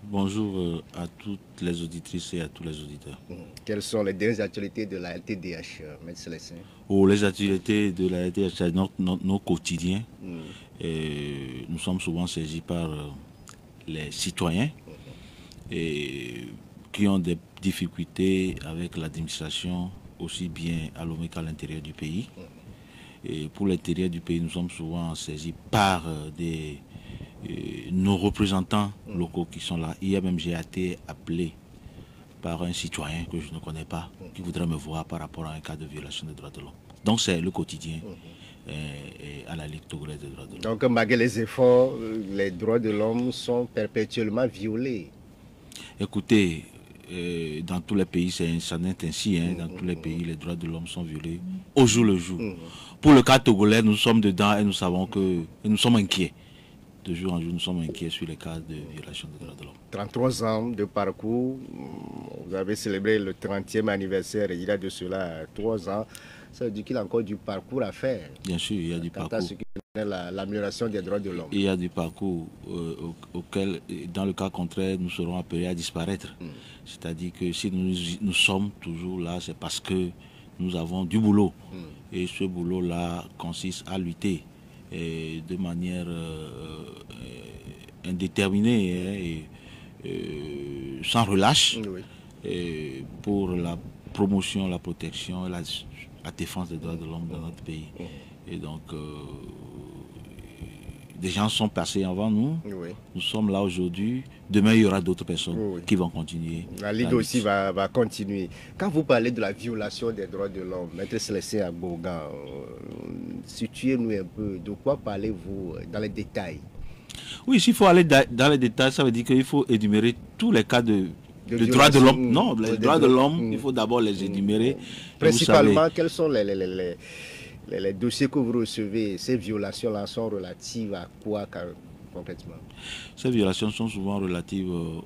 Bonjour à toutes les auditrices et à tous les auditeurs. Quelles sont les dernières actualités de la LTDH, Maître Célestin? Les actualités de la RTH, c'est nos quotidiens. Nous sommes souvent saisis par les citoyens qui ont des difficultés avec l'administration, aussi bien à l'OME qu'à l'intérieur du pays. Et pour l'intérieur du pays, nous sommes souvent saisis par nos représentants locaux qui sont là. Hier même, j'ai été appelé par un citoyen que je ne connais pas, qui voudrait me voir par rapport à un cas de violation des droits de l'homme. Donc c'est le quotidien à la Ligue togolaise des droits de l'homme. Donc malgré les efforts, les droits de l'homme sont perpétuellement violés. Écoutez, dans tous les pays, ça n'est ainsi. Dans tous les pays, les droits de l'homme sont violés au jour le jour. Pour le cas togolais, nous sommes dedans et nous savons que nous sommes inquiets. De jour en jour, nous sommes inquiets sur les cas de violation des droits de l'homme. 33 ans de parcours, vous avez célébré le 30e anniversaire il y a de cela 3 ans. Ça veut dire qu'il y a encore du parcours à faire. Bien sûr, il y a du parcours. Ce qui est l'amélioration des droits de l'homme. Il y a du parcours auquel, dans le cas contraire, nous serons appelés à disparaître. C'est-à-dire que si nous sommes toujours là, c'est parce que nous avons du boulot. Et ce boulot-là consiste à lutter de manière indéterminée sans relâche pour la promotion, la protection et la défense des droits de l'homme dans notre pays. Et donc, des gens sont passés avant nous. Nous sommes là aujourd'hui. Demain, il y aura d'autres personnes qui vont continuer. La Ligue aussi va continuer. Quand vous parlez de la violation des droits de l'homme, Maître Célestin Abogan, situez-nous un peu. De quoi parlez-vous dans les détails? Oui, s'il faut aller dans les détails, ça veut dire qu'il faut énumérer tous les cas de droits de l'homme. Non, les droits de l'homme, il faut d'abord les énumérer. Principalement, quels sont les dossiers que vous recevez? Ces violations-là sont relatives à quoi concrètement? Ces violations sont souvent relatives au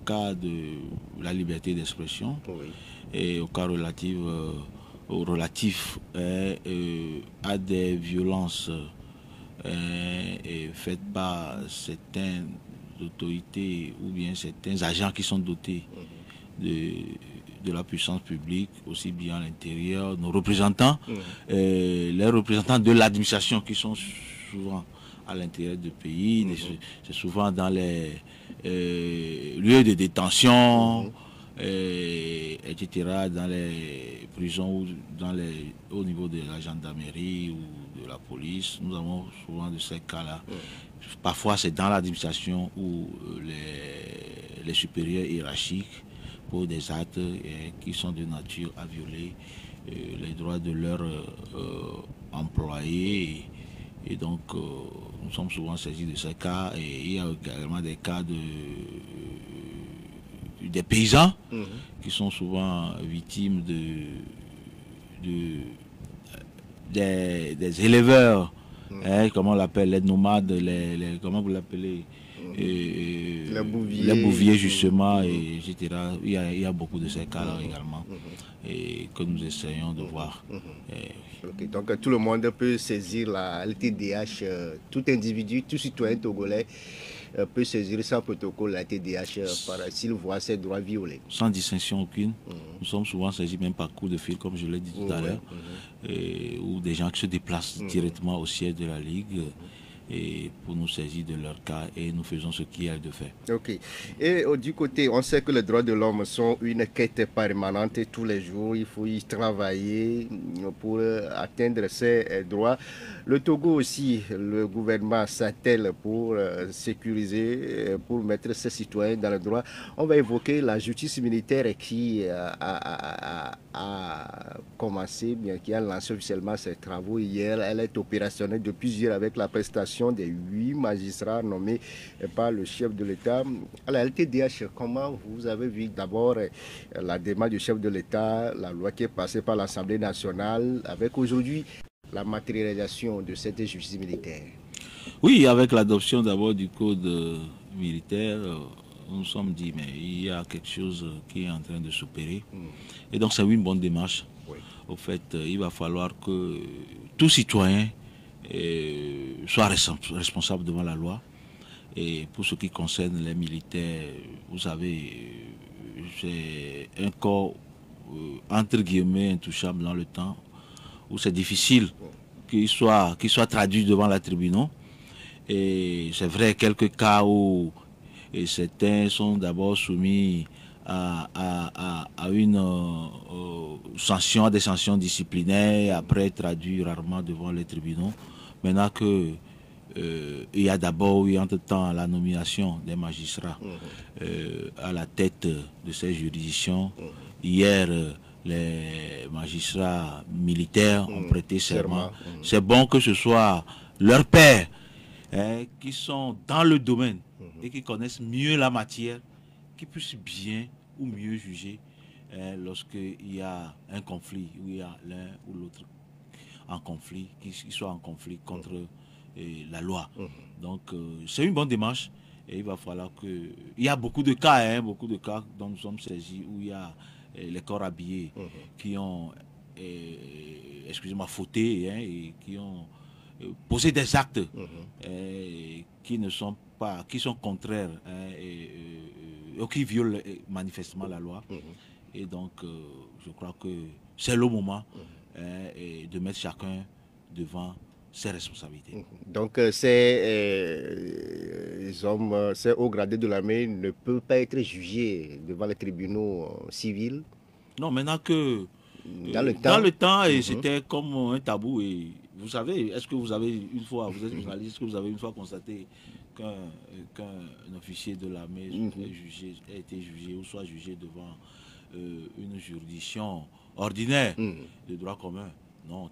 cas de la liberté d'expression et au cas relatif à des violences faites par certaines autorités ou bien certains agents qui sont dotés de la puissance publique, aussi bien à l'intérieur, nos représentants, les représentants de l'administration qui sont souvent à l'intérieur du pays, c'est souvent dans les lieux de détention, etc., dans les prisons ou au niveau de la gendarmerie ou de la police. Nous avons souvent de ces cas-là. Parfois, c'est dans l'administration où les supérieurs hiérarchiques pour des actes qui sont de nature à violer les droits de leurs employés. Et donc, nous sommes souvent saisis de ces cas. Et il y a également des cas des paysans qui sont souvent victimes des éleveurs, comment on l'appelle, les nomades, comment vous l'appelez, les bouviers justement, etc. Il y a beaucoup de ces cas-là également et que nous essayons de voir. Donc tout le monde peut saisir la LTDH, tout individu, tout citoyen togolais peut saisir sans protocole la LTDH s'il voit ses droits violés. Sans distinction aucune. Nous sommes souvent saisis même par coup de fil, comme je l'ai dit tout à l'heure, ou des gens qui se déplacent directement au siège de la Ligue et pour nous saisir de leur cas et nous faisons ce qu'il y a de faire. Ok. Et du côté, on sait que les droits de l'homme sont une quête permanente tous les jours. Il faut y travailler pour atteindre ces droits. Le Togo aussi, le gouvernement s'attelle pour sécuriser, pour mettre ses citoyens dans le droit. On va évoquer la justice militaire qui a commencé, bien qui a lancé officiellement ses travaux hier. Elle est opérationnelle depuis hier avec la prestation des 8 magistrats nommés par le chef de l'État. À la LTDH, comment vous avez vu d'abord la démarche du chef de l'État, la loi qui est passée par l'Assemblée nationale, avec aujourd'hui la matérialisation de cette justice militaire? Oui, avec l'adoption d'abord du code militaire, nous nous sommes dit, mais il y a quelque chose qui est en train de s'opérer. Et donc c'est une bonne démarche. Au fait, il va falloir que tout citoyen soit responsable devant la loi Et pour ce qui concerne les militaires, vous savez, c'est un corps entre guillemets intouchable dans le temps, où c'est difficile qu'il soit traduit devant la tribunal. Et c'est vrai, quelques cas où certains sont d'abord soumis à une sanction, à des sanctions disciplinaires, après traduits rarement devant les tribunaux. Maintenant que il y a d'abord eu entre-temps la nomination des magistrats à la tête de ces juridictions. Hier, les magistrats militaires ont prêté serment. C'est bon que ce soit leurs pairs qui sont dans le domaine et qui connaissent mieux la matière, qui puissent bien ou mieux juger lorsqu'il y a un conflit, où il y a l'un ou l'autre en conflit, qui soit en conflit contre la loi. Donc c'est une bonne démarche et il va falloir que... Il y a beaucoup de cas dont nous sommes saisis où il y a les corps habillés qui ont, excusez-moi, fauté et qui ont posé des actes qui ne sont pas, qui sont contraires ou qui violent manifestement la loi. Et donc je crois que c'est le moment de mettre chacun devant ses responsabilités. Donc ces hommes, ces hauts gradés de l'armée ne peuvent pas être jugés devant les tribunaux civils? Non, maintenant que dans le temps c'était comme un tabou. Et vous savez, est-ce que vous avez une fois, vous êtes journaliste, est-ce que vous avez une fois constaté qu'un officier de l'armée a été jugé ou soit jugé devant une juridiction ordinaire de droit commun? Non,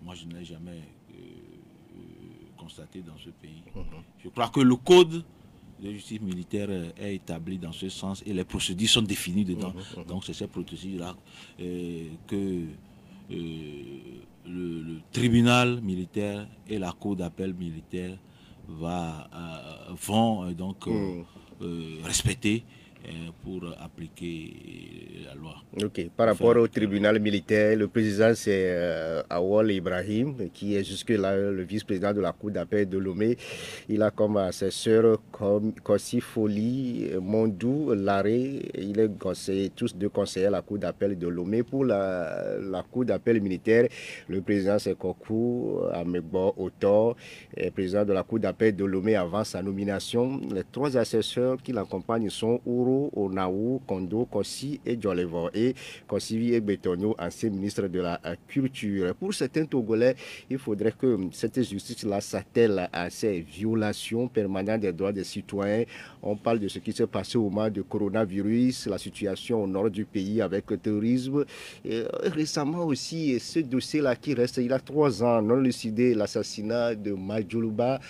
moi je ne l'ai jamais constaté dans ce pays. Je crois que le code de justice militaire est établi dans ce sens et les procédures sont définies dedans. Donc c'est ces procédures-là que le tribunal militaire et la cour d'appel militaire vont donc respecter pour appliquer la loi. Ok. Par rapport au tribunal militaire, le président c'est Awal Ibrahim, qui est jusque-là le vice-président de la cour d'appel de Lomé. Il a comme assesseur Kossi Foli, Mondou, Laré. Il est conseiller, tous deux conseillers à la cour d'appel de Lomé. Pour la cour d'appel militaire, le président c'est Kokou Amegbo Otor, président de la cour d'appel de Lomé avant sa nomination. Les trois assesseurs qui l'accompagnent sont Ouro, Onaou, Kondo, Kossi et Djolevo. Et Kossi et Betonio, ancien ministre de la Culture. Pour certains Togolais, il faudrait que cette justice-là s'attelle à ces violations permanentes des droits des citoyens. On parle de ce qui s'est passé au moment du coronavirus, la situation au nord du pays avec le terrorisme. Et récemment aussi, ce dossier-là qui reste, il a 3 ans, non lucidé, l'assassinat de Majoulouba,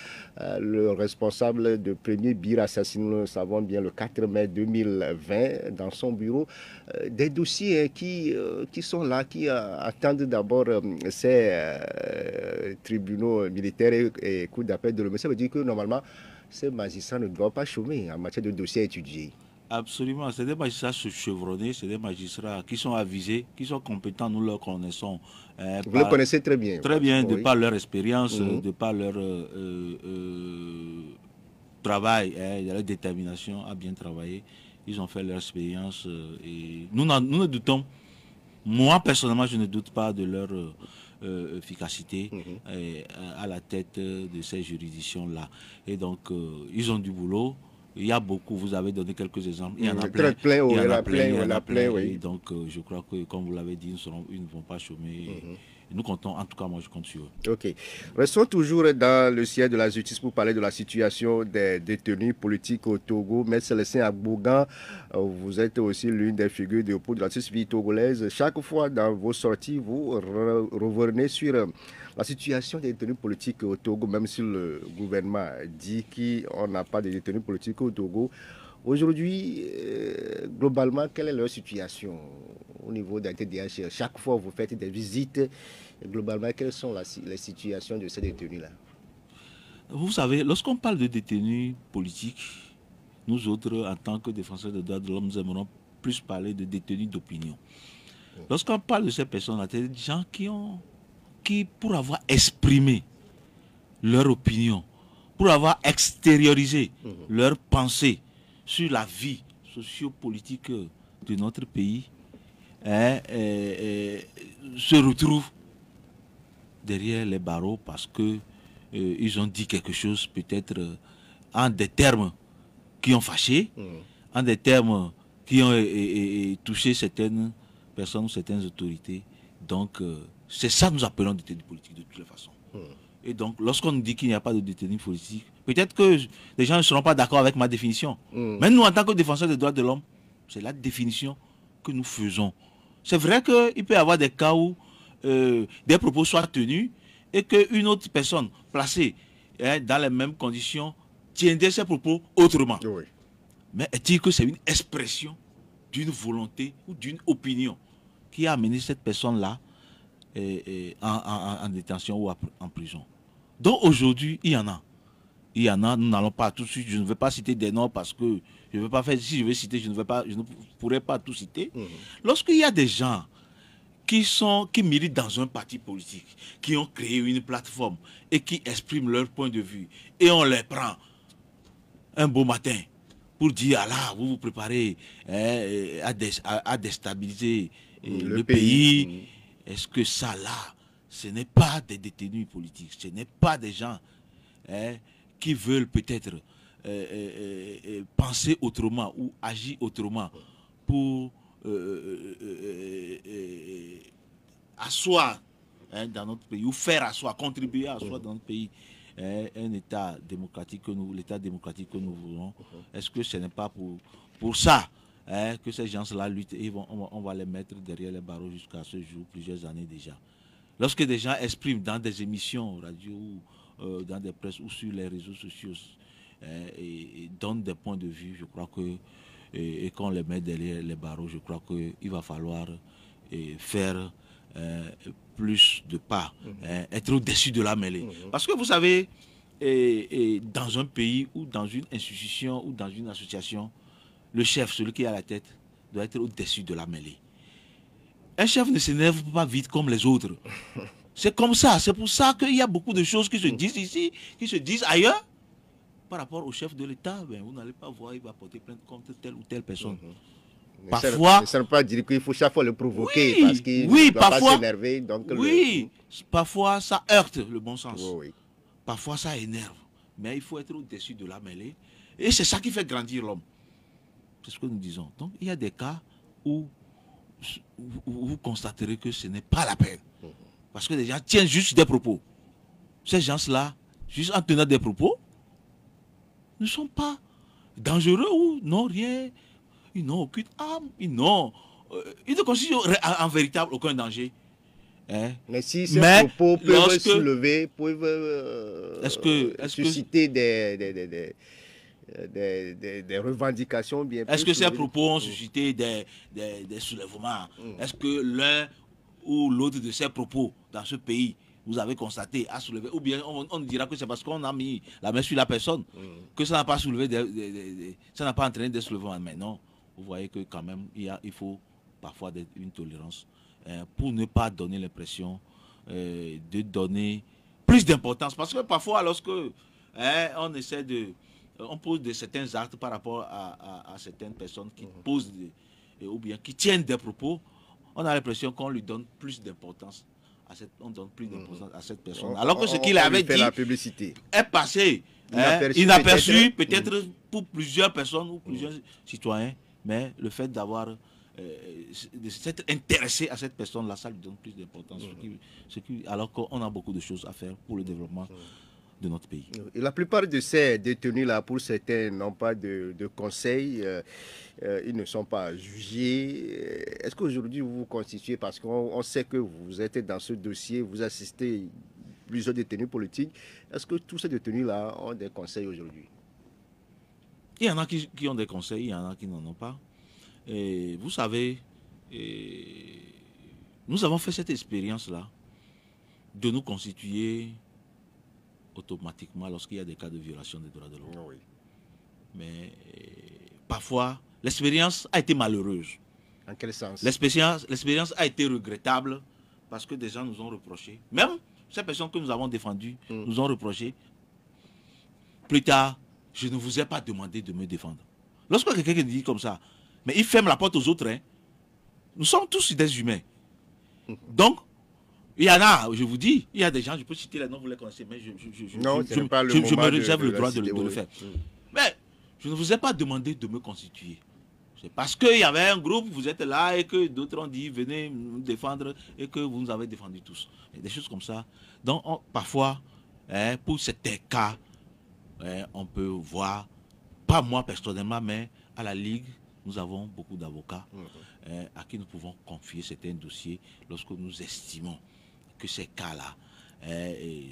le responsable de premier bir assassiné, nous le savons bien, le 4 mai 2020, dans son bureau. Des dossiers qui sont là, qui attendent d'abord ces tribunaux militaires et cours d'appel de l'OMS. Ça veut dire que normalement, ces magistrats ne doivent pas chômer en matière de dossiers étudiés. Absolument, c'est des magistrats chevronnés, c'est des magistrats qui sont avisés, qui sont compétents, nous leur connaissons. Vous le connaissez très bien. Très bien, de par leur expérience, de par leur travail, leur détermination à bien travailler. Ils ont fait leur expérience et nous ne doutons, moi personnellement je ne doute pas de leur efficacité à la tête de ces juridictions-là. Et donc ils ont du boulot. Il y a beaucoup, vous avez donné quelques exemples. Il y en a plein. Il y en a plein. Oui. Donc je crois que, comme vous l'avez dit, ils ne vont pas chômer. Et nous comptons, en tout cas moi je compte sur eux. Ok. Restons toujours dans le siège de la justice pour parler de la situation des détenus politiques au Togo. Maître Célestin Agbougan, vous êtes aussi l'une des figures de la justice vie togolaise. Chaque fois dans vos sorties, vous revenez sur la situation des détenus politiques au Togo, même si le gouvernement dit qu'on n'a pas de détenus politiques au Togo. Aujourd'hui, globalement, quelle est leur situation au niveau d'un TDH? Chaque fois vous faites des visites, globalement, quelles sont les situations de ces détenus-là? Vous savez, lorsqu'on parle de détenus politiques, nous autres, en tant que défenseurs des droits de l'homme, nous aimerons plus parler de détenus d'opinion. Lorsqu'on parle de ces personnes-là, c'est des gens qui, pour avoir exprimé leur opinion, pour avoir extériorisé leurs pensées sur la vie sociopolitique de notre pays, se retrouvent derrière les barreaux parce que ils ont dit quelque chose peut-être en des termes qui ont fâché, en des termes qui ont touché certaines personnes, certaines autorités. Donc, c'est ça que nous appelons détenus politiques de toutes les façons. Et donc, lorsqu'on nous dit qu'il n'y a pas de détenus politiques, peut-être que les gens ne seront pas d'accord avec ma définition. Mais nous, en tant que défenseurs des droits de l'homme, c'est la définition que nous faisons. C'est vrai qu'il peut y avoir des cas où des propos soient tenus et qu'une autre personne placée dans les mêmes conditions tiendrait ses propos autrement. Oui. Mais est-il que c'est une expression d'une volonté ou d'une opinion qui a amené cette personne-là en détention ou en prison? Donc aujourd'hui, il y en a. Il y en a, nous n'allons pas tout de suite, je ne vais pas citer des noms parce que je ne vais pas faire, si je veux citer, je ne pourrais pas tout citer. Lorsqu'il y a des gens qui militent dans un parti politique, qui ont créé une plateforme et qui expriment leur point de vue, et on les prend un beau matin pour dire, ah là, vous vous préparez à déstabiliser le pays. Est-ce que ça là, ce n'est pas des détenus politiques, ce n'est pas des gens qui veulent peut-être penser autrement ou agir autrement pour asseoir dans notre pays, ou faire asseoir, contribuer à asseoir dans notre pays un État démocratique l'État démocratique que nous voulons. Est-ce que ce n'est pas pour ça que ces gens-là luttent et on va les mettre derrière les barreaux jusqu'à ce jour, plusieurs années déjà. Lorsque des gens expriment dans des émissions radio ou dans des presses ou sur les réseaux sociaux et donnent des points de vue, je crois que et qu'on les met derrière les barreaux, je crois qu'il va falloir faire plus de pas, être au-dessus de la mêlée. Parce que vous savez, dans un pays ou dans une institution ou dans une association, le chef, celui qui est à la tête, doit être au-dessus de la mêlée. Un chef ne s'énerve pas vite comme les autres. C'est comme ça. C'est pour ça qu'il y a beaucoup de choses qui se disent ici, qui se disent ailleurs. Par rapport au chef de l'État, vous n'allez pas voir, il va porter plainte contre telle ou telle personne. Parfois, ça ne veut pas dire qu'il faut chaque fois le provoquer parce qu'il ne doit pas s'énerver. Parfois ça heurte le bon sens. Parfois ça énerve. Mais il faut être au-dessus de la mêlée. Et c'est ça qui fait grandir l'homme. C'est ce que nous disons. Donc il y a des cas où vous constaterez que ce n'est pas la peine. Parce que les gens tiennent juste des propos. Ces gens-là, juste en tenant des propos, ne sont pas dangereux ou n'ont rien, ils n'ont aucune arme, ils ne constituent en véritable aucun danger. Mais si ces propos peuvent soulever, peuvent susciter des revendications bien plus. Est-ce que ces propos ont suscité des soulèvements? Est-ce que l'un ou l'autre de ces propos dans ce pays, vous avez constaté, a soulevé, ou bien on dira que c'est parce qu'on a mis la main sur la personne que ça n'a pas soulevé, ça n'a pas entraîné des soulèvements. Mais non, vous voyez que quand même, il faut parfois une tolérance pour ne pas donner l'impression de donner plus d'importance. Parce que parfois, lorsque on essaie on pose certains actes par rapport à certaines personnes qui posent ou bien qui tiennent des propos, on a l'impression qu'on lui donne plus d'importance. On donne plus d'importance à cette personne. Alors que ce qu'il avait dit la publicité est passé inaperçu peut-être pour plusieurs personnes ou plusieurs citoyens, mais le fait de s'être intéressé à cette personne-là, ça lui donne plus d'importance. Alors qu'on a beaucoup de choses à faire pour le développement de notre pays. Et la plupart de ces détenus-là, pour certains, n'ont pas de conseils, ils ne sont pas jugés. Est-ce qu'aujourd'hui vous vous constituez, parce qu'on sait que vous êtes dans ce dossier, vous assistez plusieurs détenus politiques, est-ce que tous ces détenus-là ont des conseils aujourd'hui? Il y en a qui ont des conseils, il y en a qui n'en ont pas. Et vous savez, nous avons fait cette expérience-là de nous constituer automatiquement lorsqu'il y a des cas de violation des droits de l'homme. Oui. Mais parfois, l'expérience a été malheureuse. En quel sens? L'expérience a été regrettable parce que des gens nous ont reproché, même ces personnes que nous avons défendues nous ont reproché plus tard, je ne vous ai pas demandé de me défendre. Lorsque quelqu'un dit comme ça, mais il ferme la porte aux autres, hein. Nous sommes tous des humains. Donc, il y en a, je vous dis, il y a des gens, je peux citer les noms, vous les connaissez, mais je me réserve le droit de le faire. Mais je ne vous ai pas demandé de me constituer. C'est parce qu'il y avait un groupe, vous êtes là et que d'autres ont dit venez nous défendre et que vous nous avez défendus tous. Et des choses comme ça. Donc parfois, pour certains cas, on peut voir, pas moi personnellement, mais à la Ligue, nous avons beaucoup d'avocats à qui nous pouvons confier certains dossiers lorsque nous estimons que ces cas-là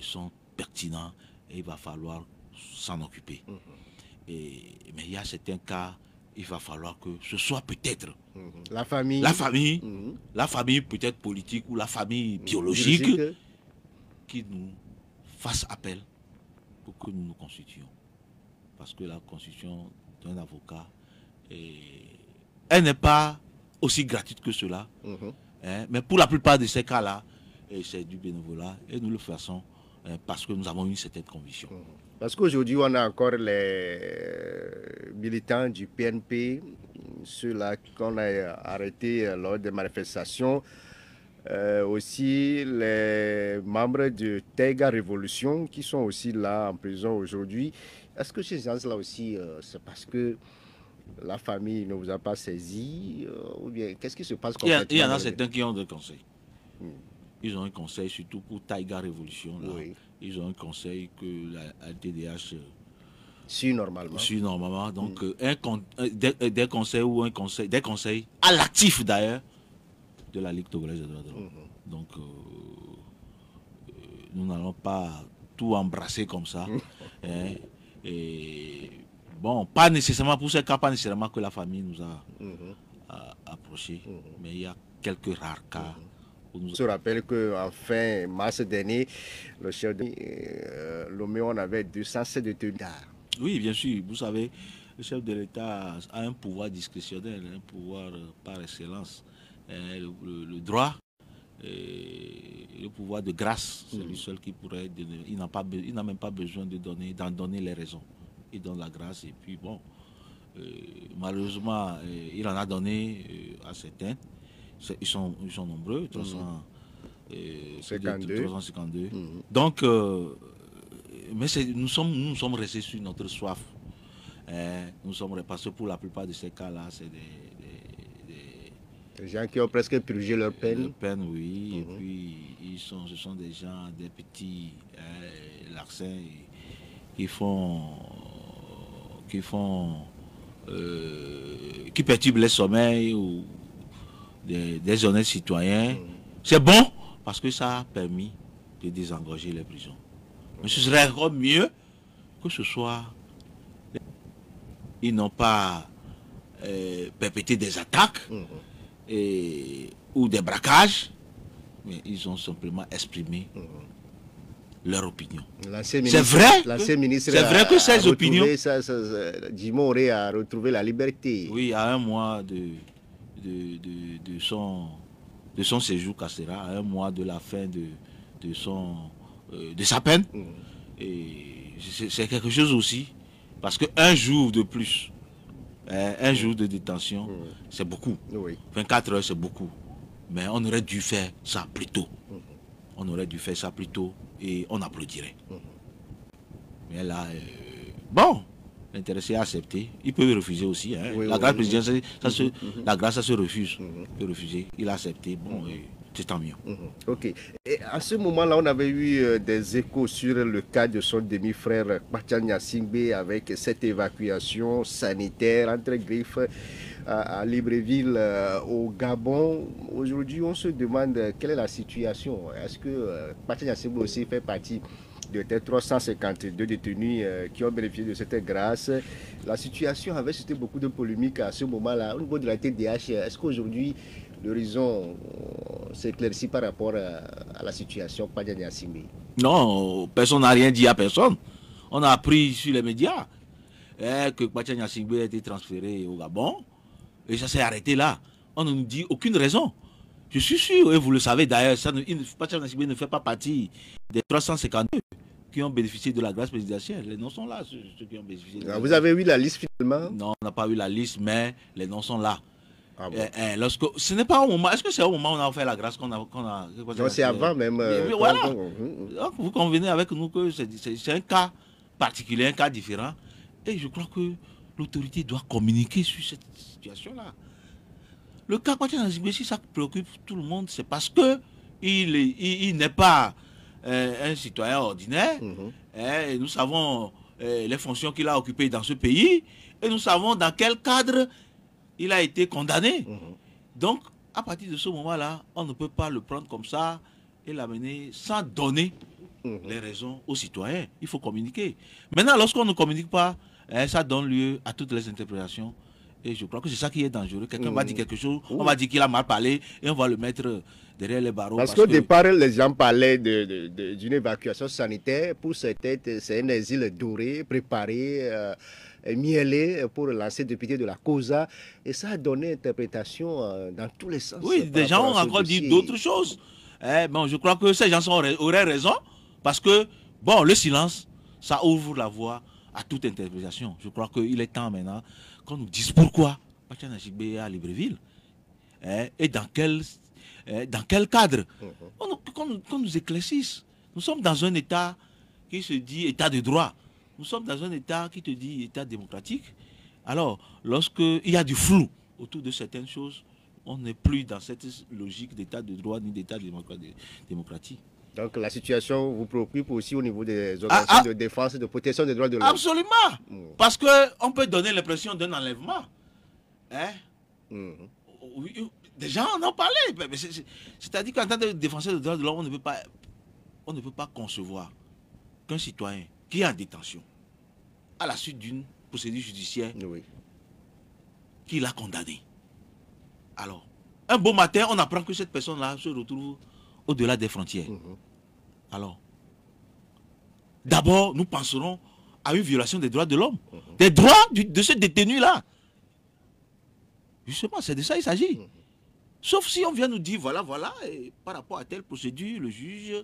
sont pertinents et il va falloir s'en occuper. Mais il y a certains cas, il va falloir que ce soit peut-être la famille peut-être politique ou la famille biologique qui nous fasse appel pour que nous nous constituions. Parce que la constitution d'un avocat, elle n'est pas aussi gratuite que cela. Mais pour la plupart de ces cas-là, c'est du bénévolat et nous le faisons parce que nous avons une certaine conviction. Parce qu'aujourd'hui, on a encore les militants du PNP, ceux-là qu'on a arrêtés lors des manifestations, aussi les membres de Taiga Révolution qui sont aussi là en prison aujourd'hui. Est-ce que ces gens-là aussi, c'est parce que la famille ne vous a pas saisi ou bien qu'est-ce qui se passe concrètement? Il y en a certains qui ont des conseils. Ils ont un conseil, surtout pour Taiga Révolution. Là. Ils ont un conseil que la TDH suit normalement. Donc, des conseils ou des conseils à l'actif d'ailleurs de la Ligue togolaise des droits de l'homme. Donc, nous n'allons pas tout embrasser comme ça. Et bon, pas nécessairement pour ce cas, pas nécessairement que la famille nous a approchés, mais il y a quelques rares cas. Je se rappelle qu'en fin mars dernier, le chef de Lomé, on avait 207 détenus. Oui, bien sûr. Vous savez, le chef de l'État a un pouvoir discrétionnel, un pouvoir par excellence. Le droit, le pouvoir de grâce, c'est lui seul qui pourrait donner. Il n'a même pas besoin d'en donner les raisons. Il donne la grâce et puis bon, malheureusement, il en a donné à certains. Ils sont nombreux, 352. Donc, mais nous sommes restés sur notre soif. Nous sommes repassés pour la plupart de ces cas-là. C'est des gens qui ont presque purgé leur peine. Leur peine, oui. Et puis, ce sont des gens, des petits larcins qui perturbent les sommeils ou des honnêtes citoyens. C'est bon parce que ça a permis de désengorger les prisons. Mais ce serait encore mieux que ce soit... Ils n'ont pas perpétré des attaques ou des braquages, mais ils ont simplement exprimé leur opinion. C'est vrai que ces opinions... Djimoré a retrouvé la liberté. Oui, à un mois de son séjour carcéral, à un mois de la fin de sa peine. Et c'est quelque chose aussi, parce qu'un jour de plus, un jour de détention, c'est beaucoup. 24 heures, c'est beaucoup. Mais on aurait dû faire ça plus tôt. On aurait dû faire ça plus tôt et on applaudirait. Mais là, bon, l'intéressé a accepté. Il peut refuser aussi. La grâce présidentielle, la grâce, ça se refuse. Il peut refuser. Il a accepté. Bon, c'est tant mieux. Ok. Et à ce moment-là, on avait eu des échos sur le cas de son demi-frère Kpacha Gnassingbé avec cette évacuation sanitaire entre griffes à Libreville au Gabon. Aujourd'hui, on se demande quelle est la situation. Est-ce que Kpacha Gnassingbé aussi fait partie de 352 détenus qui ont bénéficié de cette grâce? La situation avait suscité beaucoup de polémiques à ce moment-là. Au niveau de la TDH, est-ce qu'aujourd'hui l'horizon s'éclaircit par rapport à la situation Kpacha Gnassingbé? Non, personne n'a rien dit à personne. On a appris sur les médias que Kpacha Gnassingbé a été transféré au Gabon et ça s'est arrêté là. On ne nous dit aucune raison. Je suis sûr, et vous le savez d'ailleurs, Kpacha Gnassingbé ne fait pas partie des 352. qui ont bénéficié de la grâce présidentielle. Les noms sont là, ceux qui ont bénéficié. Vous avez eu la liste finalement? Non, on n'a pas eu la liste, mais les noms sont là. Ah bon. Ce n'est pas au moment. Est-ce que c'est au moment où on a fait la grâce qu'on a. Non, c'est avant même. Voilà. Donc, vous convenez avec nous que c'est un cas particulier, un cas différent. Et je crois que l'autorité doit communiquer sur cette situation-là. Le cas Kwatcha Nazibé, si ça préoccupe tout le monde, c'est parce que il n'est pas un citoyen ordinaire. Et nous savons les fonctions qu'il a occupées dans ce pays. Et nous savons dans quel cadre il a été condamné. Donc, à partir de ce moment-là, on ne peut pas le prendre comme ça et l'amener sans donner les raisons aux citoyens. Il faut communiquer. Maintenant, lorsqu'on ne communique pas, ça donne lieu à toutes les interprétations. Et je crois que c'est ça qui est dangereux. Quelqu'un va dire quelque chose, on va dire qu'il a mal parlé et on va le mettre derrière les barreaux. Parce qu'au départ, les gens parlaient d'une évacuation sanitaire. Pour certains, c'est un asile doré, préparé, mielé pour lancer député de la COSA. Et ça a donné interprétation dans tous les sens. Oui, des gens ont encore dit d'autres choses. Bon, je crois que ces gens auraient raison. Parce que, bon, le silence, ça ouvre la voie à toute interprétation. Je crois qu'il est temps maintenant qu'on nous dise pourquoi Kwatcha Nazibé est à Libreville. Et dans quel cadre. Qu'on nous éclaircisse. Nous sommes dans un État qui se dit État de droit. Nous sommes dans un État qui te dit État démocratique. Alors, lorsqu'il y a du flou autour de certaines choses, on n'est plus dans cette logique d'État de droit ni d'État démocratique. Donc la situation vous préoccupe aussi au niveau des organisations de défense et de protection des droits de l'homme. Absolument. Parce qu'on peut donner l'impression d'un enlèvement. Des gens en ont parlé. C'est-à-dire qu'en tant que défenseur des droits de l'homme, on ne peut pas concevoir qu'un citoyen qui est en détention, à la suite d'une procédure judiciaire, qui l'a condamné. Alors, un beau matin, on apprend que cette personne-là se retrouve au-delà des frontières. Alors, d'abord, nous penserons à une violation des droits de l'homme. Des droits de ce détenu-là. Justement, c'est de ça qu'il s'agit. Sauf si on vient nous dire, voilà, et par rapport à telle procédure, le juge,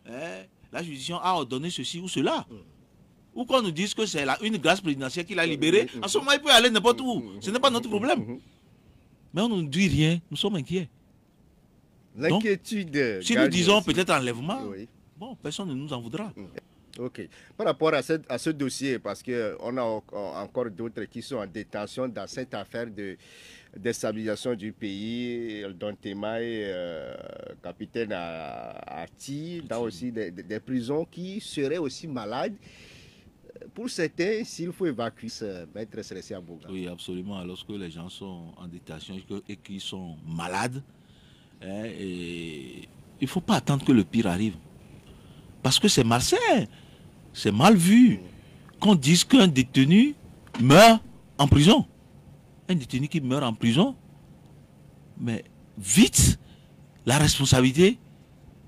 la juridiction a ordonné ceci ou cela. Ou qu'on nous dise que c'est une grâce présidentielle qu'il a libérée. En ce moment, il peut aller n'importe où. Ce n'est pas notre problème. Mais on ne nous dit rien, nous sommes inquiets. L'inquiétude. Si nous disons peut-être enlèvement, bon, personne ne nous en voudra. Ok. Par rapport à ce dossier, parce qu'on a encore d'autres qui sont en détention dans cette affaire de déstabilisation du pays, dont Temaï, capitaine Ati, dans aussi des prisons qui seraient aussi malades. Pour certains, s'il faut évacuer, mettre Séréssia Boga. Oui, absolument. Lorsque les gens sont en détention et qu'ils sont malades, il ne faut pas attendre que le pire arrive. Parce que c'est malsain, c'est mal vu qu'on dise qu'un détenu meurt en prison. Un détenu qui meurt en prison, mais vite, la responsabilité,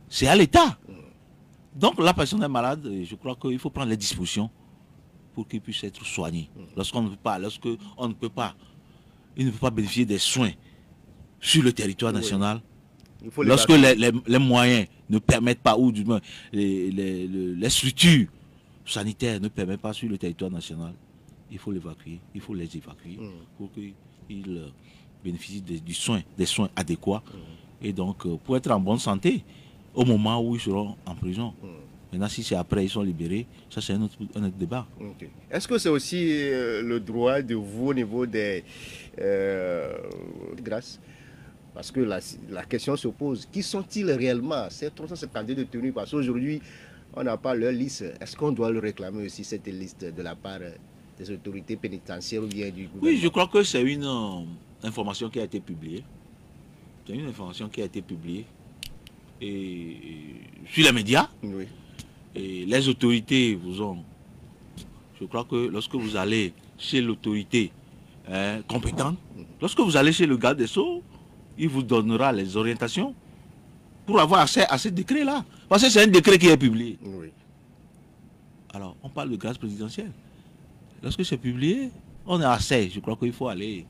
c'est à l'État. Donc la personne est malade, et je crois qu'il faut prendre les dispositions pour qu'il puisse être soigné. Lorsqu'on ne peut pas, il ne peut pas bénéficier des soins sur le territoire national. Lorsque les moyens ne permettent pas, ou du moins les structures sanitaires ne permettent pas sur le territoire national, il faut l'évacuer, il faut les évacuer pour qu'ils bénéficient des soins adéquats et donc pour être en bonne santé au moment où ils seront en prison. Maintenant, si c'est après, ils sont libérés, ça c'est un autre débat. Est-ce que c'est aussi le droit de vous au niveau des grâces? Parce que la question se pose, qui sont-ils réellement, ces 352 détenus? Parce qu'aujourd'hui, on n'a pas leur liste. Est-ce qu'on doit le réclamer aussi, cette liste, de la part des autorités pénitentiaires ou bien du gouvernement? Oui, je crois que c'est une information qui a été publiée. C'est une information qui a été publiée et sur les médias. Oui. Et les autorités vous ont... Je crois que lorsque vous allez chez l'autorité compétente, lorsque vous allez chez le garde des Sceaux, il vous donnera les orientations pour avoir accès à ce décret-là. Parce que c'est un décret qui est publié. Oui. Alors, on parle de grâce présidentielle. Lorsque c'est publié, on a accès. Je crois qu'il faut aller,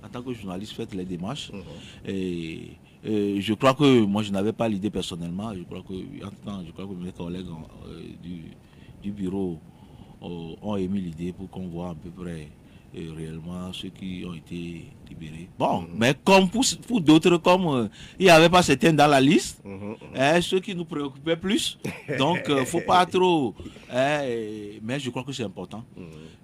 en tant que journaliste, faire les démarches. Et je crois que moi, je n'avais pas l'idée personnellement. Je crois que mes collègues du bureau ont émis l'idée pour qu'on voit à peu près réellement ceux qui ont été libérés. Bon, mais comme pour d'autres, comme il n'y avait pas certains dans la liste, ceux qui nous préoccupaient plus, donc il ne faut pas trop, mais je crois que c'est important,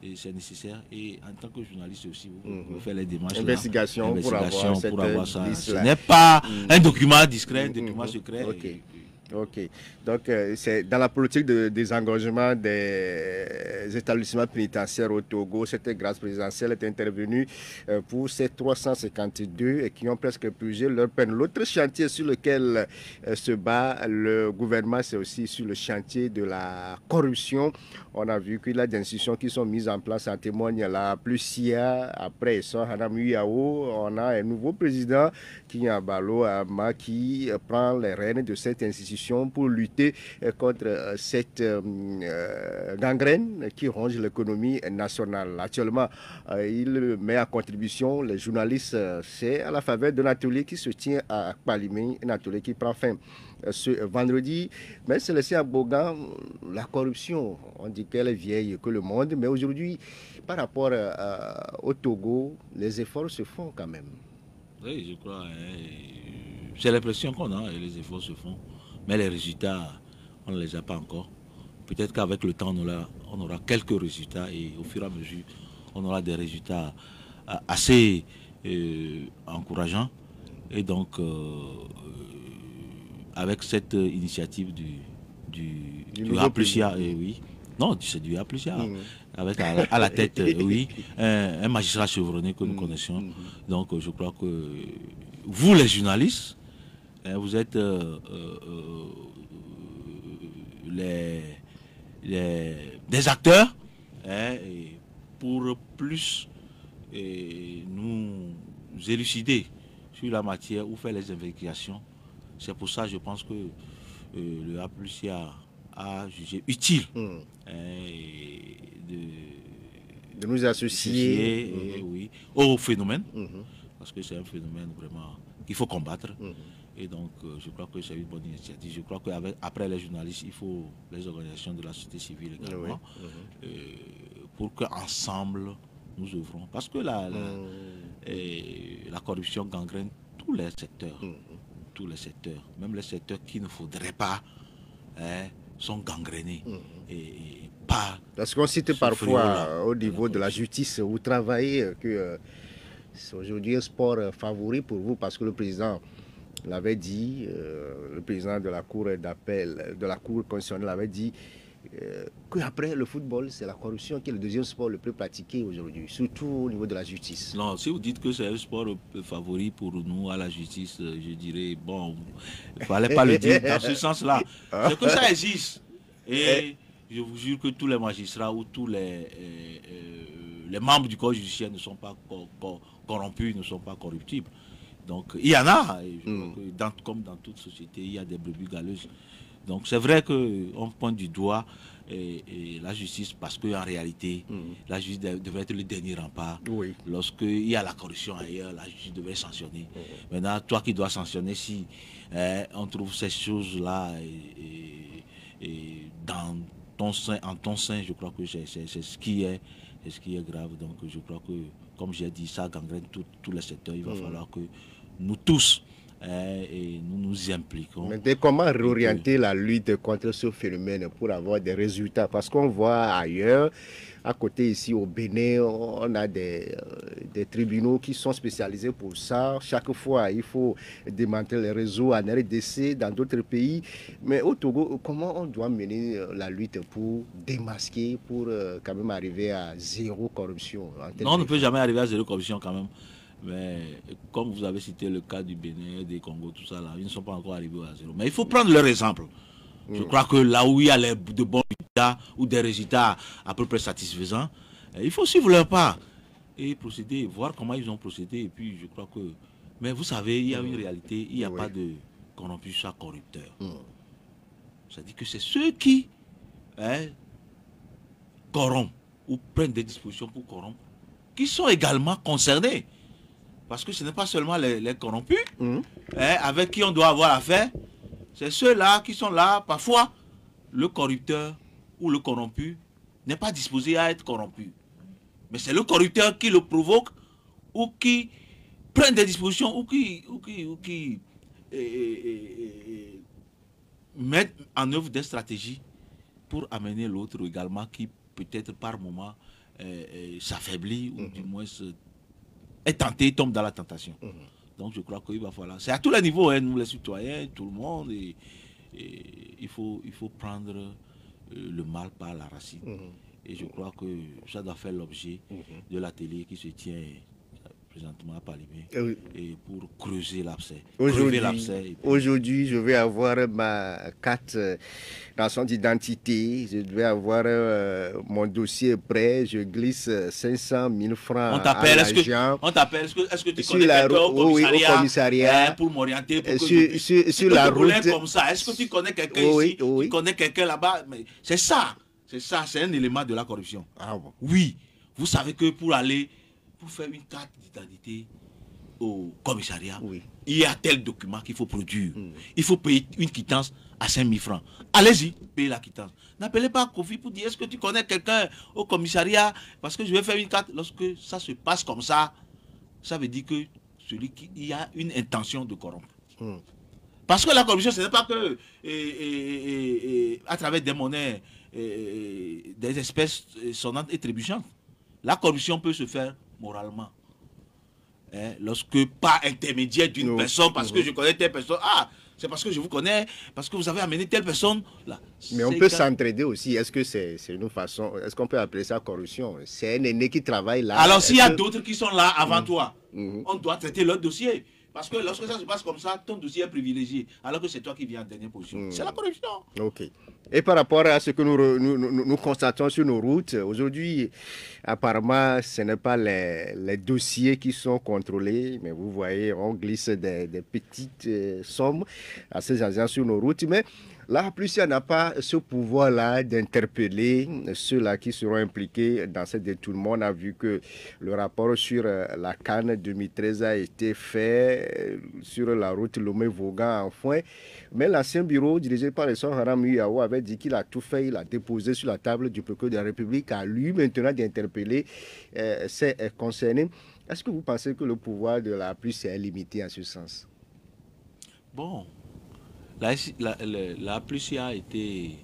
et c'est nécessaire, et en tant que journaliste aussi, vous pouvez faire les démarches investigation pour avoir ça. Ce n'est pas un document discret, un document secret. Okay. Ok, donc c'est dans la politique de désengagement des établissements pénitentiaires au Togo. Cette grâce présidentielle est intervenue pour ces 352 et qui ont presque purgé leur peine. L'autre chantier sur lequel se bat le gouvernement, c'est aussi sur le chantier de la corruption. On a vu qu'il y a des institutions qui sont mises en place, en témoigne la Plusia, après ça, Hanam Yao, on a un nouveau président, Kinyabalo Ama, qui prend les rênes de cette institution pour lutter contre cette gangrène qui ronge l'économie nationale. Actuellement, il met à contribution les journalistes. C'est à la faveur d'un atelier qui se tient à Kpalimé, un atelier qui prend fin ce vendredi. Mais c'est laissé à Bogan, la corruption, on dit qu'elle est vieille que le monde, mais aujourd'hui, par rapport au Togo, les efforts se font quand même. Oui, je crois. C'est l'impression qu'on a et les efforts se font. Mais les résultats, on ne les a pas encore. Peut-être qu'avec le temps, on aura quelques résultats et au fur et à mesure, on aura des résultats assez encourageants. Et donc, avec cette initiative du A+IA, oui, non, c'est du A+IA, avec à la tête, oui, un magistrat chevronné que nous connaissions. Donc, je crois que vous, les journalistes, vous êtes des acteurs pour plus nous élucider sur la matière ou faire les investigations. C'est pour ça, je pense que le A+IA a jugé utile de nous associer oui, au phénomène, parce que c'est un phénomène vraiment qu'il faut combattre. Et donc, je crois que c'est une bonne initiative. Je crois qu'après les journalistes, il faut les organisations de la société civile également, pour qu'ensemble, nous œuvrons. Parce que la corruption gangrène tous les secteurs. Tous les secteurs. Même les secteurs qu'il ne faudrait pas sont gangrénés. Et pas... Parce qu'on cite parfois au niveau de la justice, vous travaillez que c'est aujourd'hui un sport favori pour vous parce que le président l'avait dit, le président de la cour d'appel, de la cour constitutionnelle l'avait dit qu'après le football, c'est la corruption qui est le deuxième sport le plus pratiqué aujourd'hui, surtout au niveau de la justice. Non, si vous dites que c'est un sport favori pour nous à la justice, je dirais, bon, il ne fallait pas le dire dans ce sens-là. C'est que ça existe. Et je vous jure que tous les magistrats ou tous les membres du corps judiciaire ne sont pas corrompus, ne sont pas corruptibles. Donc, il y en a, comme dans toute société, il y a des brebis galeuses. Donc, c'est vrai qu'on pointe du doigt la justice parce qu'en réalité, la justice devrait être le dernier rempart. Lorsqu'il y a la corruption ailleurs, la justice devrait sanctionner. Maintenant, toi qui dois sanctionner, si on trouve ces choses-là en ton sein, je crois que c'est ce qui est grave. Donc, je crois que, comme j'ai dit, ça gangrène tous les secteurs. Il va falloir que nous tous, et nous nous impliquons. Mais comment réorienter la lutte contre ce phénomène pour avoir des résultats? Parce qu'on voit ailleurs, à côté ici au Bénin, on a des tribunaux qui sont spécialisés pour ça. Chaque fois, il faut démanteler les réseaux en RDC, dans d'autres pays. Mais au Togo, comment on doit mener la lutte pour démasquer, pour quand même arriver à zéro corruption? Non, on ne peut jamais arriver à zéro corruption quand même. Mais comme vous avez cité le cas du Bénin, des Congo, tout ça là, ils ne sont pas encore arrivés à zéro. Mais il faut prendre leur exemple. Je crois que là où il y a de bons résultats ou des résultats à peu près satisfaisants, il faut suivre leur pas et procéder, voir comment ils ont procédé. Et puis je crois que... Mais vous savez, il y a une réalité, il n'y a pas de corrompu, soit corrupteur. C'est-à-dire que c'est ceux qui corrompent ou prennent des dispositions pour corrompre, qui sont également concernés. Parce que ce n'est pas seulement les corrompus avec qui on doit avoir affaire. C'est ceux-là qui sont là. Parfois, le corrupteur ou le corrompu n'est pas disposé à être corrompu. Mais c'est le corrupteur qui le provoque ou qui prend des dispositions ou qui met en œuvre des stratégies pour amener l'autre également qui peut-être par moment s'affaiblit ou du moins est tenté, tombe dans la tentation. Donc je crois qu'il va falloir, c'est à tous les niveaux, hein, nous les citoyens, tout le monde, et il faut prendre le mal par la racine. Et je crois que ça doit faire l'objet de l'atelier qui se tient présentement à Palimé, et pour creuser l'abcès. Aujourd'hui, je vais avoir ma carte dans son identité, je vais avoir mon dossier prêt, je glisse 500 000 francs. On t'appelle, est-ce que tu connais quelqu'un au commissariat, pour m'orienter, pour sur la route comme ça. Est-ce que tu connais quelqu'un ici, tu connais quelqu'un là-bas? C'est ça, c'est un élément de la corruption. Ah bon? Oui, vous savez que pour faire une carte d'identité au commissariat, il y a tel document qu'il faut produire. Il faut payer une quittance à 5 000 francs. Allez-y, payez la quittance. N'appelez pas Kofi pour dire est-ce que tu connais quelqu'un au commissariat parce que je vais faire une carte. Lorsque ça se passe comme ça, ça veut dire que il y a une intention de corrompre. Parce que la corruption, ce n'est pas que à travers des monnaies, des espèces sonnantes et trébuchantes. La corruption peut se faire moralement. Lorsque par intermédiaire d'une personne, parce que je connais telle personne, c'est parce que je vous connais, parce que vous avez amené telle personne là. Mais on peut s'entraider aussi. Est-ce que c'est une façon, est-ce qu'on peut appeler ça corruption? C'est un aîné qui travaille là. Alors s'il y a d'autres qui sont là avant toi, on doit traiter leur dossier. Parce que lorsque ça se passe comme ça, ton dossier est privilégié, alors que c'est toi qui viens en dernière position. C'est la corruption. Ok. Et par rapport à ce que nous constatons sur nos routes, aujourd'hui, apparemment, ce n'est pas les dossiers qui sont contrôlés, mais vous voyez, on glisse des petites sommes à ces agents sur nos routes. Mais la police n'a pas ce pouvoir-là d'interpeller ceux-là qui seront impliqués dans ce détournement. On a vu que le rapport sur la Cannes 2013 a été fait sur la route Lomé-Vaughan en foin. Mais l'ancien bureau dirigé par le Son Haram Yao avait dit qu'il a tout fait, il a déposé sur la table du procureur de la République, à lui maintenant d'interpeller ces concernés. Est-ce que vous pensez que le pouvoir de la police est limité en ce sens? Bon. La police a été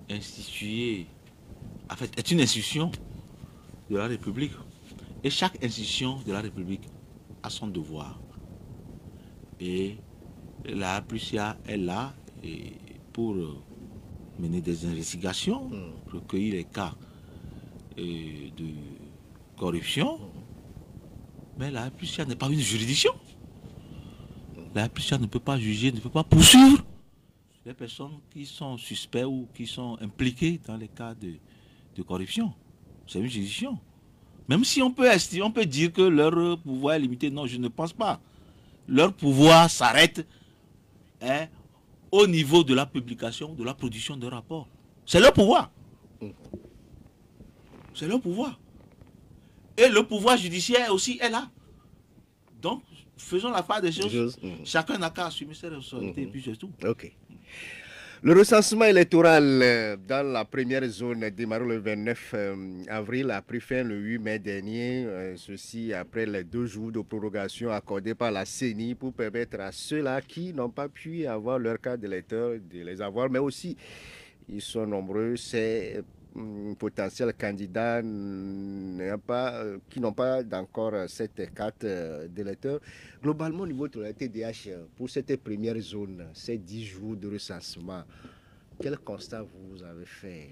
instituée, en fait, est une institution de la République. Et chaque institution de la République a son devoir. Et la police est là pour mener des investigations, recueillir les cas de corruption. Mais la police n'est pas une juridiction. La police ne peut pas juger, ne peut pas poursuivre les personnes qui sont suspects ou qui sont impliquées dans les cas de corruption. C'est une juridiction. Même si on peut dire que leur pouvoir est limité, non, je ne pense pas. Leur pouvoir s'arrête au niveau de la publication, de la production de rapports. C'est leur pouvoir. C'est leur pouvoir. Et le pouvoir judiciaire aussi est là. Donc, faisons la part des choses. Chacun n'a qu'à assumer ses responsabilités et puis c'est tout. Ok. Le recensement électoral dans la première zone démarré le 29 avril a pris fin le 8 mai dernier. Ceci après les 2 jours de prorogation accordés par la CENI pour permettre à ceux-là qui n'ont pas pu avoir leur carte d'électeur de les avoir. Mais aussi, ils sont nombreux, ces potentiels candidats qui n'ont pas encore cette carte d'électeur. Globalement, au niveau de la TDH, pour cette première zone, ces 10 jours de recensement, quel constat vous avez fait?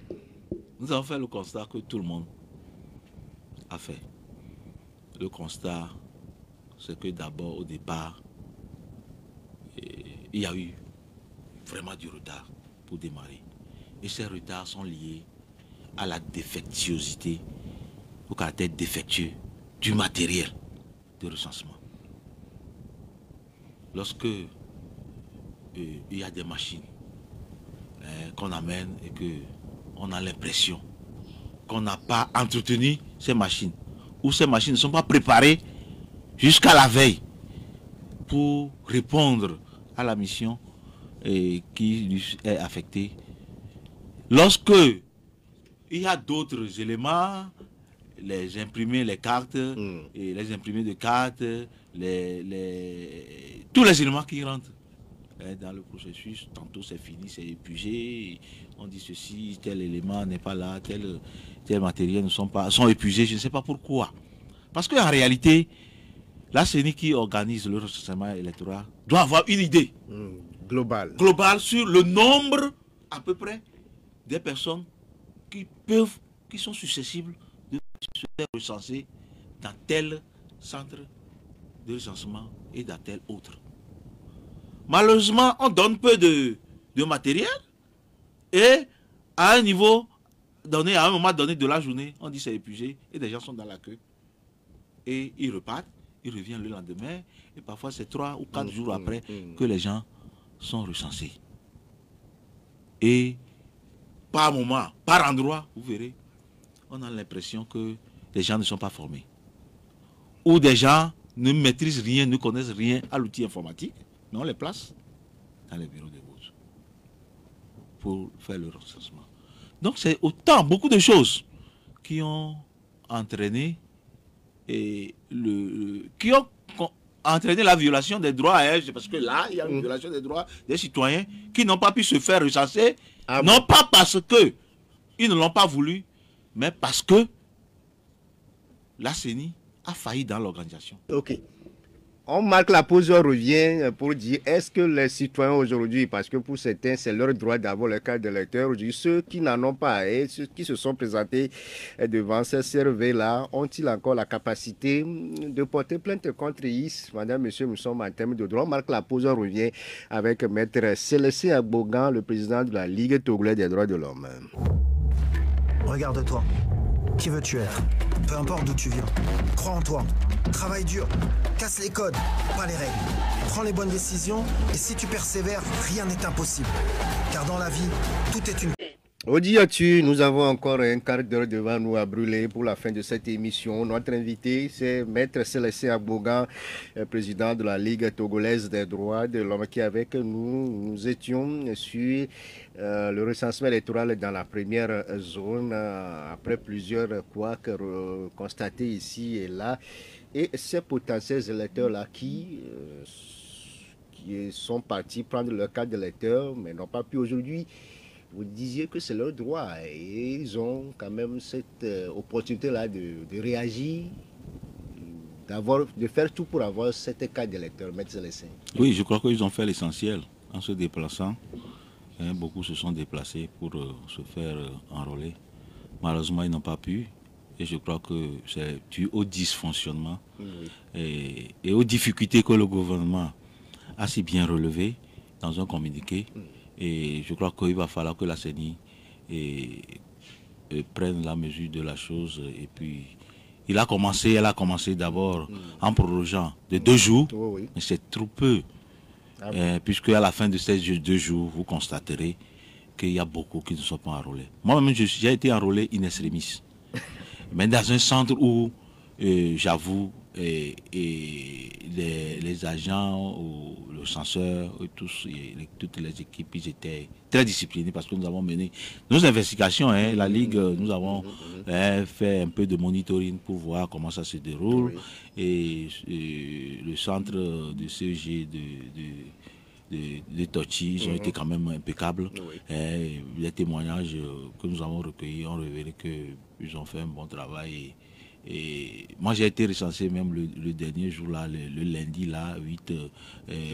Nous avons fait le constat que tout le monde a fait. Le constat, c'est que d'abord, au départ, il y a eu vraiment du retard pour démarrer. Et ces retards sont liés à la défectuosité, au caractère défectueux du matériel de recensement. Lorsque il y a des machines qu'on amène et qu'on a l'impression qu'on n'a pas entretenu ces machines, ou ces machines ne sont pas préparées jusqu'à la veille pour répondre à la mission qui lui est affectée. Lorsque il y a d'autres éléments, les imprimés, les cartes, et les imprimés de cartes, tous les éléments qui rentrent dans le processus. Tantôt c'est fini, c'est épuisé, on dit ceci, tel élément n'est pas là, tel matériel sont épuisés, je ne sais pas pourquoi. Parce qu'en réalité, la CENI qui organise le recensement électoral doit avoir une idée globale sur le nombre à peu près des personnes qui sont susceptibles de se faire recenser dans tel centre de recensement et dans tel autre. Malheureusement, on donne peu de matériel et à un niveau donné, à un moment donné de la journée, on dit c'est épuisé et des gens sont dans la queue et ils repartent. Ils reviennent le lendemain et parfois c'est 3 ou 4 jours après que les gens sont recensés. Et par moment, par endroit, vous verrez, on a l'impression que les gens ne sont pas formés. Ou des gens ne maîtrisent rien, ne connaissent rien à l'outil informatique, mais on les place dans les bureaux de vote pour faire le recensement. Donc c'est beaucoup de choses qui ont entraîné et qui ont entraîné la violation des droits, parce que là, il y a une violation des droits des citoyens qui n'ont pas pu se faire recenser, non pas parce que ils ne l'ont pas voulu, mais parce que la CENI a failli dans l'organisation. Ok. On marque la pause, on revient pour dire est-ce que les citoyens aujourd'hui, parce que pour certains c'est leur droit d'avoir le carte d'électeur, aujourd'hui ceux qui n'en ont pas et ceux qui se sont présentés devant ces CRV-là, ont-ils encore la capacité de porter plainte contre IS? Madame, monsieur, nous sommes en termes de droit. On marque la pause, on revient avec Maître Célestin Agbogan, le président de la Ligue togolaise des droits de l'homme. Regarde-toi. Qui veux-tu être? Peu importe d'où tu viens. Crois en toi. Travaille dur. Casse les codes, pas les règles. Prends les bonnes décisions et si tu persévères, rien n'est impossible. Car dans la vie, tout est une... Audi, nous avons encore un quart d'heure devant nous à brûler pour la fin de cette émission. Notre invité, c'est Maître Célestin Agbogan, président de la Ligue togolaise des droits de l'homme, qui est avec nous. Nous étions sur le recensement électoral dans la première zone, après plusieurs couacs constatés ici et là. Et ces potentiels électeurs-là qui sont partis prendre leur carte d'électeur, mais n'ont pas pu aujourd'hui. Vous disiez que c'est leur droit et ils ont quand même cette opportunité-là de réagir, de faire tout pour avoir cette carte d'électeur, Maître Célestin. Oui, je crois qu'ils ont fait l'essentiel en se déplaçant. Beaucoup se sont déplacés pour se faire enrôler. Malheureusement, ils n'ont pas pu. Et je crois que c'est dû au dysfonctionnement et aux difficultés que le gouvernement a si bien relevées dans un communiqué. Et je crois qu'il va falloir que la CENI prenne la mesure de la chose. Et puis, elle a commencé d'abord en prorogeant de 2 jours, mais c'est trop peu. Puisque à la fin de ces 2 jours, vous constaterez qu'il y a beaucoup qui ne sont pas enrôlés. Moi-même, j'ai été enrôlé in extremis. Mais dans un centre où, j'avoue, les agents, le censeur, toutes les équipes, ils étaient très disciplinés parce que nous avons mené nos investigations. La Ligue, nous avons fait un peu de monitoring pour voir comment ça se déroule. Et le centre de CEG de Tochi, ils ont été quand même impeccables. Les témoignages que nous avons recueillis ont révélé qu'ils ont fait un bon travail. Et moi j'ai été recensé même le dernier jour là, le lundi là, le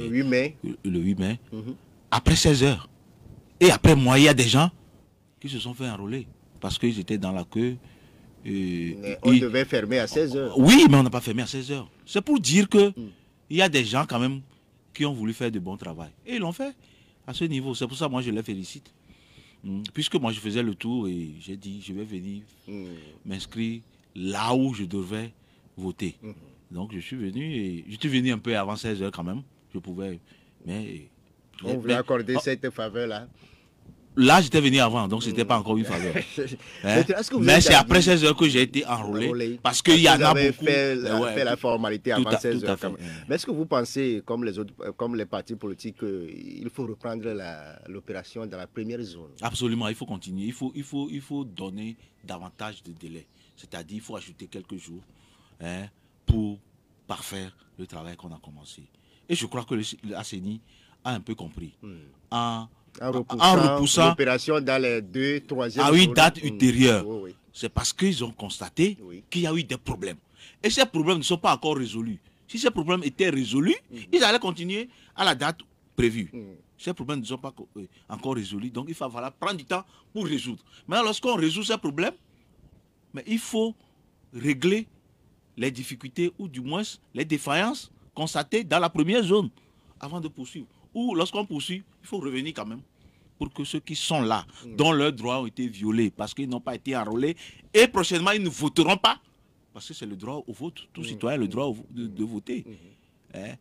8 mai. Le 8 mai, après 16 heures. Et après moi, il y a des gens qui se sont fait enrôler parce qu'ils étaient dans la queue. On devait fermer à 16 heures. Oui, mais on n'a pas fermé à 16 heures. C'est pour dire que il y a des gens quand même qui ont voulu faire de bon travail. Et ils l'ont fait à ce niveau. C'est pour ça que moi je les félicite. Puisque moi je faisais le tour et j'ai dit je vais venir m'inscrire là où je devais voter. Donc je suis venu un peu avant 16 heures quand même. Je pouvais, mais... On voulait accorder cette faveur-là. là, j'étais venu avant, donc c'était pas encore une faveur. Hein? Mais c'est après 16 heures que j'ai été enrôlé, parce qu'il y en a beaucoup. Fait la formalité avant 16 heures. Mais est-ce que vous pensez, comme les partis politiques, qu'il faut reprendre l'opération dans la première zone? Absolument, il faut continuer. Il faut donner davantage de délai. C'est-à-dire, il faut ajouter quelques jours, hein, pour parfaire le travail qu'on a commencé. Et je crois que la CENI a un peu compris. En repoussant l'opération dans les 2, 3e à une date ultérieure. C'est parce qu'ils ont constaté qu'il y a eu des problèmes. Et ces problèmes ne sont pas encore résolus. Si ces problèmes étaient résolus, ils allaient continuer à la date prévue. Ces problèmes ne sont pas encore résolus, donc il va falloir prendre du temps pour résoudre. Maintenant, lorsqu'on résout ces problèmes, mais il faut régler les difficultés ou du moins les défaillances constatées dans la première zone avant de poursuivre. Ou lorsqu'on poursuit, il faut revenir quand même pour que ceux qui sont là, dont leurs droits ont été violés parce qu'ils n'ont pas été enrôlés, et prochainement ils ne voteront pas, parce que c'est le droit au vote, tout citoyen a le droit de voter. Hein?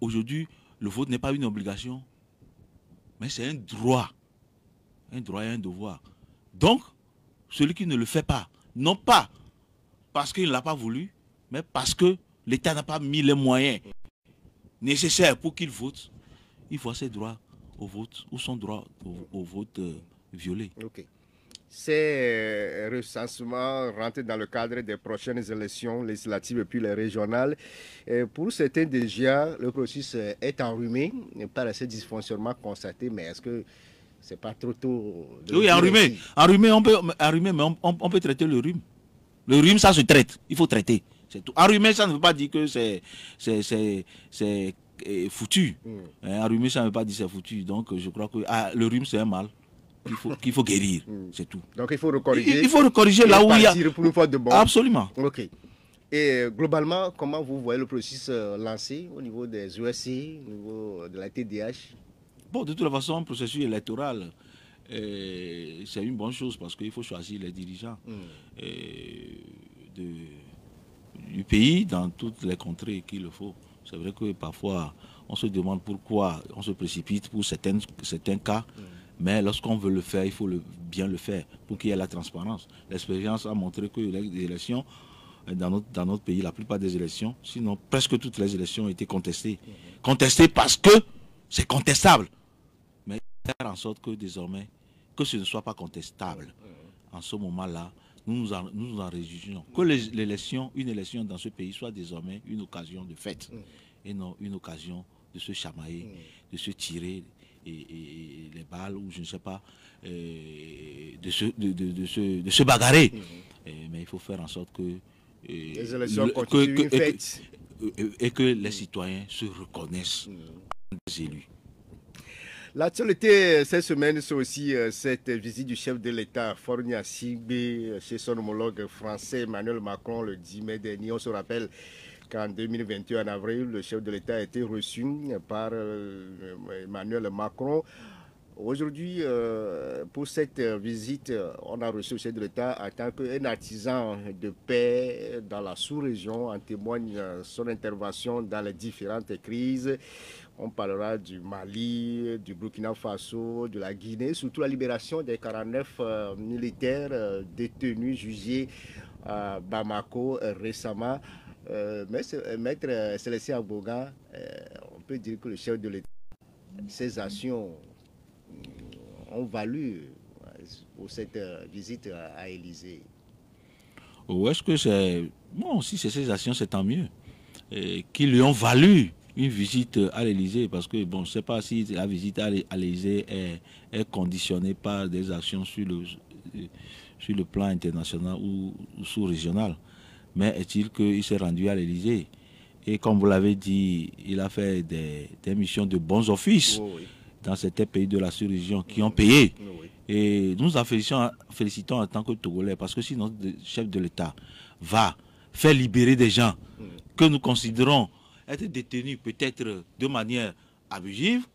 Aujourd'hui, le vote n'est pas une obligation, mais c'est un droit et un devoir. Donc, celui qui ne le fait pas, non pas parce qu'il ne l'a pas voulu, mais parce que l'État n'a pas mis les moyens nécessaires pour qu'il vote, il voit ses droits au vote ou son droit au vote violé. Ces recensements rentrent dans le cadre des prochaines élections législatives et puis les régionales. Et pour certains déjà, le processus est enrhumé par ces dysfonctionnements constatés, mais est-ce que c'est pas trop tôt? Oui, enrhumé, mais on peut traiter le rhume. Le rhume, ça se traite, il faut traiter. C'est tout. Enrhumé, ça ne veut pas dire que c'est foutu. Enrhumé, ça ne veut pas dire que c'est foutu. Donc, je crois que le rhume, c'est un mal qu'il faut guérir. C'est tout. Donc, il faut recorriger. Il faut recorriger là où il y a... Pour une fois de bon. Absolument. OK. Et globalement, comment vous voyez le processus lancé au niveau des OSC, au niveau de la TDH? Bon, de toute façon, un processus électoral, c'est une bonne chose parce qu'il faut choisir les dirigeants du pays dans toutes les contrées qu'il le faut. C'est vrai que parfois, on se demande pourquoi on se précipite pour certains cas, mais lorsqu'on veut le faire, il faut bien le faire pour qu'il y ait la transparence. L'expérience a montré que les élections, dans notre pays, la plupart des élections, sinon presque toutes les élections ont été contestées. Contestées parce que c'est contestable. Mais faire en sorte que désormais, que ce ne soit pas contestable. En ce moment-là, nous nous en réjouissons. Que une élection dans ce pays soit désormais une occasion de fête et non une occasion de se chamailler, de se tirer les balles ou je ne sais pas, de se bagarrer. Mais il faut faire en sorte que les élections continuent une fête. Et que les citoyens se reconnaissent des élus. L'actualité cette semaine, c'est aussi cette visite du chef de l'État, Fornia Sigbe, chez son homologue français Emmanuel Macron le 10 mai dernier. On se rappelle qu'en 2021, en avril, le chef de l'État a été reçu par Emmanuel Macron. Aujourd'hui, pour cette visite, on a reçu le chef de l'État en tant qu'un artisan de paix dans la sous-région. En témoigne son intervention dans les différentes crises. On parlera du Mali, du Burkina Faso, de la Guinée, surtout la libération des 49 militaires détenus, jugés à Bamako récemment. Maître Célestin Aboga, on peut dire que le chef de l'État, ses actions ont valu pour cette visite à Élysée. Ou est-ce que c'est... Bon, si c'est ses actions, c'est tant mieux. Qui lui ont valu une visite à l'Élysée, parce que bon, je ne sais pas si la visite à l'Élysée est conditionnée par des actions sur le plan international ou sous-régional. Mais est-il qu'il s'est rendu à l'Élysée? Et comme vous l'avez dit, il a fait des missions de bons offices dans certains pays de la sous-région qui ont payé. Et nous en félicitons en tant que Togolais, parce que si notre chef de l'État va faire libérer des gens que nous considérons être détenus peut-être de manière abusive,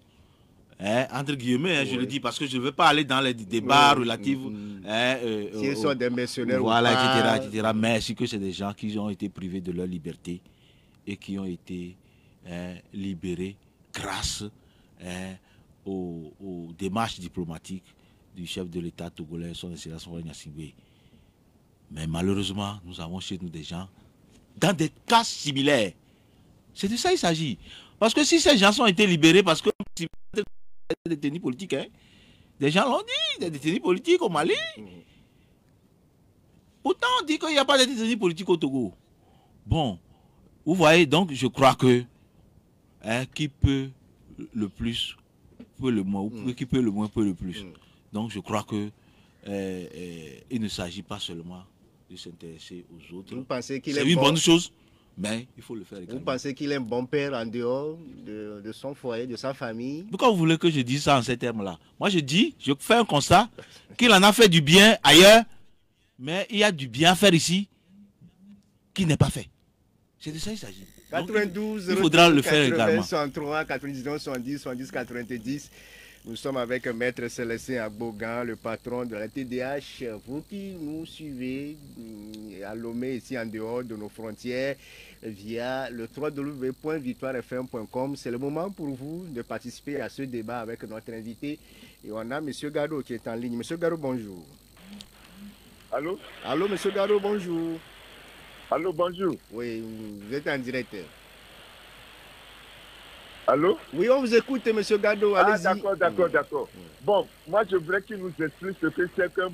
entre guillemets, je le dis parce que je ne veux pas aller dans les débats relatifs. S'ils sont des mercenaires voilà, etc. Mais c'est que c'est des gens qui ont été privés de leur liberté et qui ont été libérés grâce aux démarches diplomatiques du chef de l'État togolais, son excellence Faure Gnassingbé. Mais malheureusement, nous avons chez nous des gens dans des cas similaires. C'est de ça qu'il s'agit. Parce que si ces gens ont été libérés, parce que des détenus politiques, hein, des gens l'ont dit, des détenus politiques au Mali. Pourtant, on dit qu'il n'y a pas de détenus politiques au Togo. Bon, vous voyez, donc je crois que qui peut le plus, peut le moins, ou qui peut le moins, peut le plus. Donc je crois que il ne s'agit pas seulement de s'intéresser aux autres. Vous pensez qu'il c'est une bonne chose, mais il faut le faire également. Vous pensez qu'il est un bon père en dehors de son foyer, de sa famille? Pourquoi vous voulez que je dise ça en ces termes-là? Moi je dis, je fais un constat qu'il en a fait du bien ailleurs, mais il y a du bien à faire ici qui n'est pas fait. C'est de ça qu'il s'agit. 92, il faudra le 80, faire également. 63, 99, 70, 70, 90. Nous sommes avec Maître Célestin Agbogan, le patron de la TDH. Vous qui nous suivez à Lomé, ici en dehors de nos frontières, via le www.victoirefm.com, c'est le moment pour vous de participer à ce débat avec notre invité. Et on a M. Gado qui est en ligne. M. Gado, bonjour. Allô? Allô, M. Gado, bonjour. Allô, bonjour. Oui, vous êtes en direct. Allô? Oui, on vous écoute, M. Gado. Ah, d'accord. Bon, moi, je voudrais qu'il nous explique ce que c'est qu'un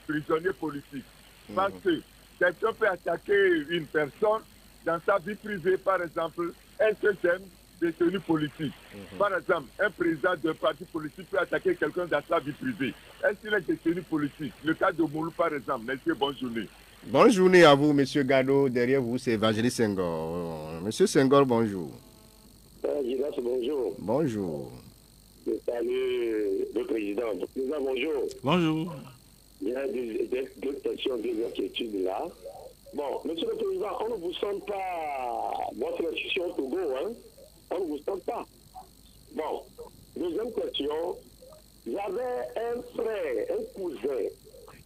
prisonnier politique. Parce que quelqu'un peut attaquer une personne dans sa vie privée, par exemple, est-ce que c'est un détenu politique? Par exemple, un président d'un parti politique peut attaquer quelqu'un dans sa vie privée. Est-ce qu'il est détenu politique? Le cas de Moulou, par exemple. Monsieur, bonne journée. Bonne journée à vous, M. Gado. Derrière vous, c'est Evangeliste Senghor. Monsieur Senghor, bonjour. Bonjour. Bonjour. Je salue le président. Le président, bonjour. Bonjour. Il y a deux questions, deux inquiétudes là. Bon, monsieur le président, on ne vous sent pas votre institution au Togo, hein? On ne vous sent pas. Bon, deuxième question. J'avais un frère, un cousin,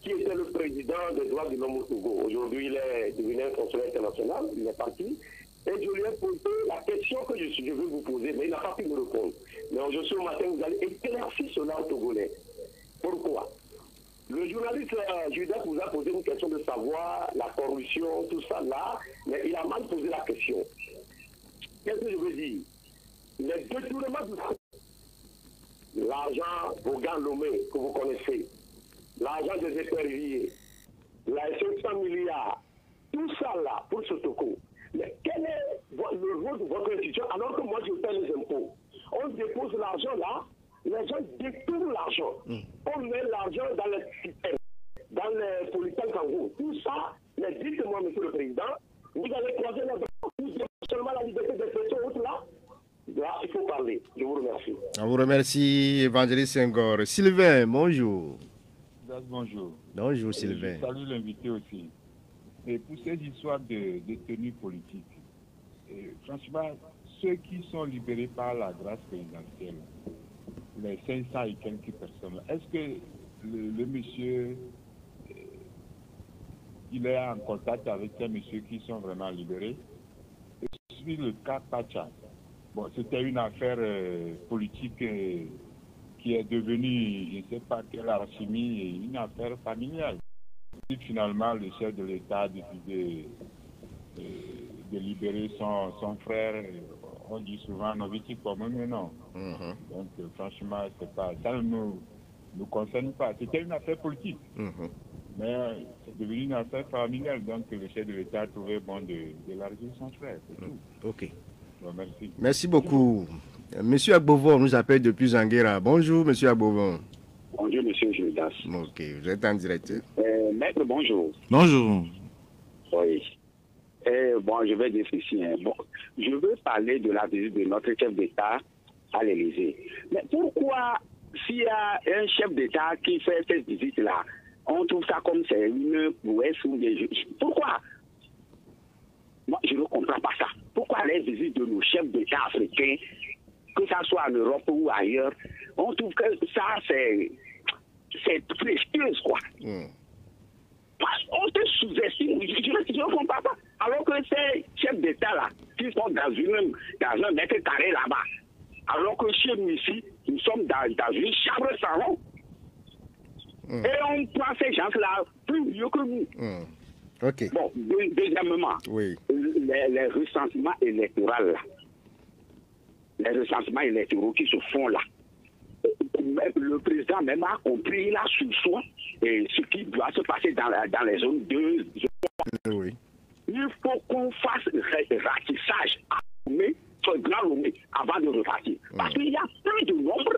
qui était le président des droits de l'homme au Togo. Aujourd'hui, il est devenu un conseiller international, il est parti. Et je lui ai posé la question que je veux vous poser, mais il n'a pas pu me répondre. Mais aujourd'hui au matin, vous allez éclaircir cela au Togolais. Pourquoi? Le journaliste Judas vous a posé une question de savoir la corruption, tout ça là, mais il a mal posé la question. Qu'est-ce que je veux dire? Les détournements de l'argent Vaughan Lomé, que vous connaissez, l'argent des éperviers, les 500 milliards, tout ça là, pour ce Togo. Mais quel est le rôle de votre institution alors que moi je paie les impôts? On dépose l'argent là, les gens détournent l'argent. On met l'argent dans les systèmes, dans les politiques kangourous. Tout ça, mais dites-moi, monsieur le président, vous allez croiser les bras, vous avez seulement la liberté d'expression autre là. Là, il faut parler. Je vous remercie. On vous remercie, Evangeliste Senghor. Sylvain, bonjour. Bonjour. Bonjour, Sylvain. Je salue l'invité aussi. Et pour ces histoires de détenus politiques, franchement, ceux qui sont libérés par la grâce présidentielle, les 500 et quelques personnes, est-ce que le monsieur, il est en contact avec ces messieurs qui sont vraiment libérés? Et sur le cas Pacha, bon, c'était une affaire politique qui est devenue, je ne sais pas quelle alchimie, une affaire familiale. Et finalement, le chef de l'État a décidé de libérer son frère. On dit souvent nos victimes communes, mais non. Donc, franchement, ça ne nous concerne pas. C'était une affaire politique. Mais c'est devenu une affaire familiale. Donc, le chef de l'État a trouvé bon d'élargir son frère. C'est tout. Ok. Bon, merci. Merci beaucoup. Monsieur Agbovon nous appelle depuis Zanguera. Bonjour, monsieur Agbovon. Bonjour, monsieur Judas. Ok, vous êtes en direct. Maître, bonjour. Bonjour. Oui. Bon, je vais dire ceci. Bon, je veux parler de la visite de notre chef d'État à l'Élysée. Mais pourquoi, s'il y a un chef d'État qui fait cette visite-là, on trouve ça comme c'est une prouesse ou bien... Pourquoi? Moi, je ne comprends pas ça. Pourquoi les visites de nos chefs d'État africains, que ça soit en Europe ou ailleurs, on trouve que ça, c'est précieux, quoi. On te sous-estime, je ne comprends pas. Alors que ces chefs d'État-là, qui sont dans un mètre carré là-bas, alors que chez nous ici, nous sommes dans une chambre salon, Et on prend ces gens-là plus mieux que nous. Ok. Bon, deuxièmement, Oui. les recensements électoraux là, les recensements électoraux qui se font là, le président même a compris, il a sous soin ce qui doit se passer dans les zones 2. Oui. Il faut qu'on fasse ratissage à Lomé, grand Lomé, avant de repartir. Parce qu'il y a plus de nombre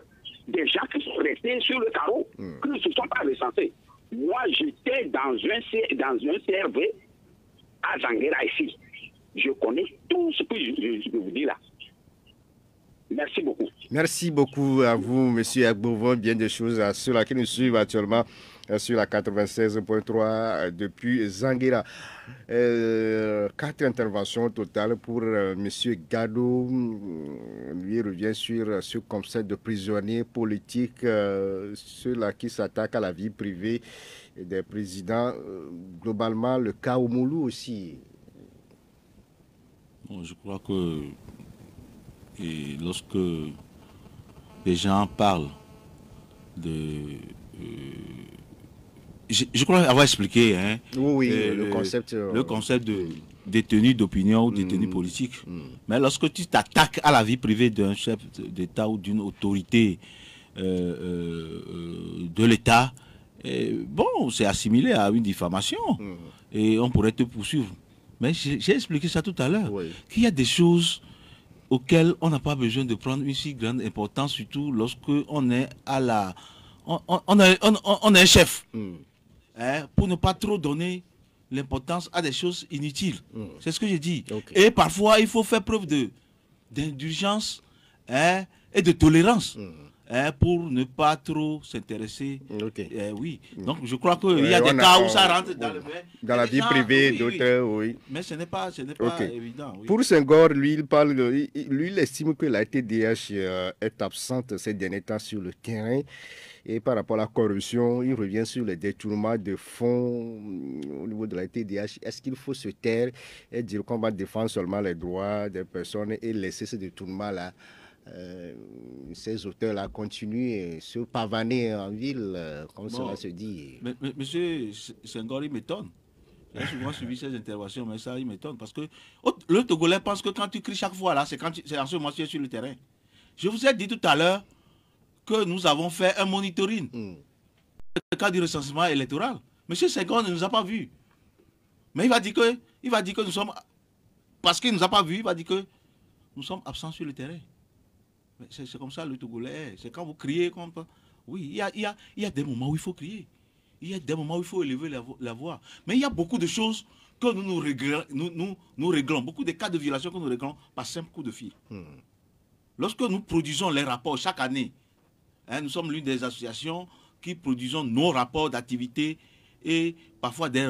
de gens qui sont restés sur le carreau, qui ne se sont pas recensés. Moi, j'étais dans un CRV à Zanguera ici. Je connais tout ce que je peux vous dire là. Merci beaucoup. Merci beaucoup à vous, M. Agbovon. Bien des choses sur laquelle nous suivons actuellement sur la 96.3 depuis Zanguera. 4 interventions totales pour M. Gado. Lui revient sur ce concept de prisonnier politique, ceux-là qui s'attaquent à la vie privée des présidents. Globalement, le cas Oumoulou aussi. Bon, je crois que lorsque les gens parlent de... je crois avoir expliqué oui, le concept de détenu d'opinion ou détenu politique. Mais lorsque tu t'attaques à la vie privée d'un chef d'État ou d'une autorité de l'État, bon, c'est assimilé à une diffamation et on pourrait te poursuivre. Mais j'ai expliqué ça tout à l'heure, qu'il y a des choses auxquelles on n'a pas besoin de prendre une si grande importance, surtout lorsque on est à la... On est un chef. Pour ne pas trop donner l'importance à des choses inutiles. C'est ce que j'ai dit. Et parfois, il faut faire preuve d'indulgence et de tolérance pour ne pas trop s'intéresser. Oui. Donc, je crois qu'il y a des cas où ça rentre dans la vie privée, d'autres, oui. Mais ce n'est pas évident. Oui. Pour Senghor, lui, il estime que la TDH est absente ces derniers temps sur le terrain. Et par rapport à la corruption, il revient sur les détournements de fonds au niveau de la TDH. Est-ce qu'il faut se taire et dire qu'on va défendre seulement les droits des personnes et laisser ces détournements-là, ces auteurs-là continuer, se pavaner en ville, comme cela se dit? Mais monsieur Senghor, il m'étonne. J'ai souvent suivi ces interventions, mais ça, il m'étonne. Parce que le Togolais pense que quand tu cries chaque fois, là, c'est en ce moment que tu es sur le terrain. Je vous ai dit tout à l'heure que nous avons fait un monitoring. Le cas du recensement électoral. Monsieur Senghor ne nous a pas vus. Mais il va dire que nous sommes... Parce qu'il ne nous a pas vus, il va dire que nous sommes absents sur le terrain. C'est comme ça le Togolais. C'est quand vous criez. Oui, il y a des moments où il faut crier. Il y a des moments où il faut élever la voix. Mais il y a beaucoup de choses que nous réglons. Beaucoup de cas de violation que nous réglons par simple coup de fil. Lorsque nous produisons les rapports chaque année, nous sommes l'une des associations qui produisons nos rapports d'activité et parfois des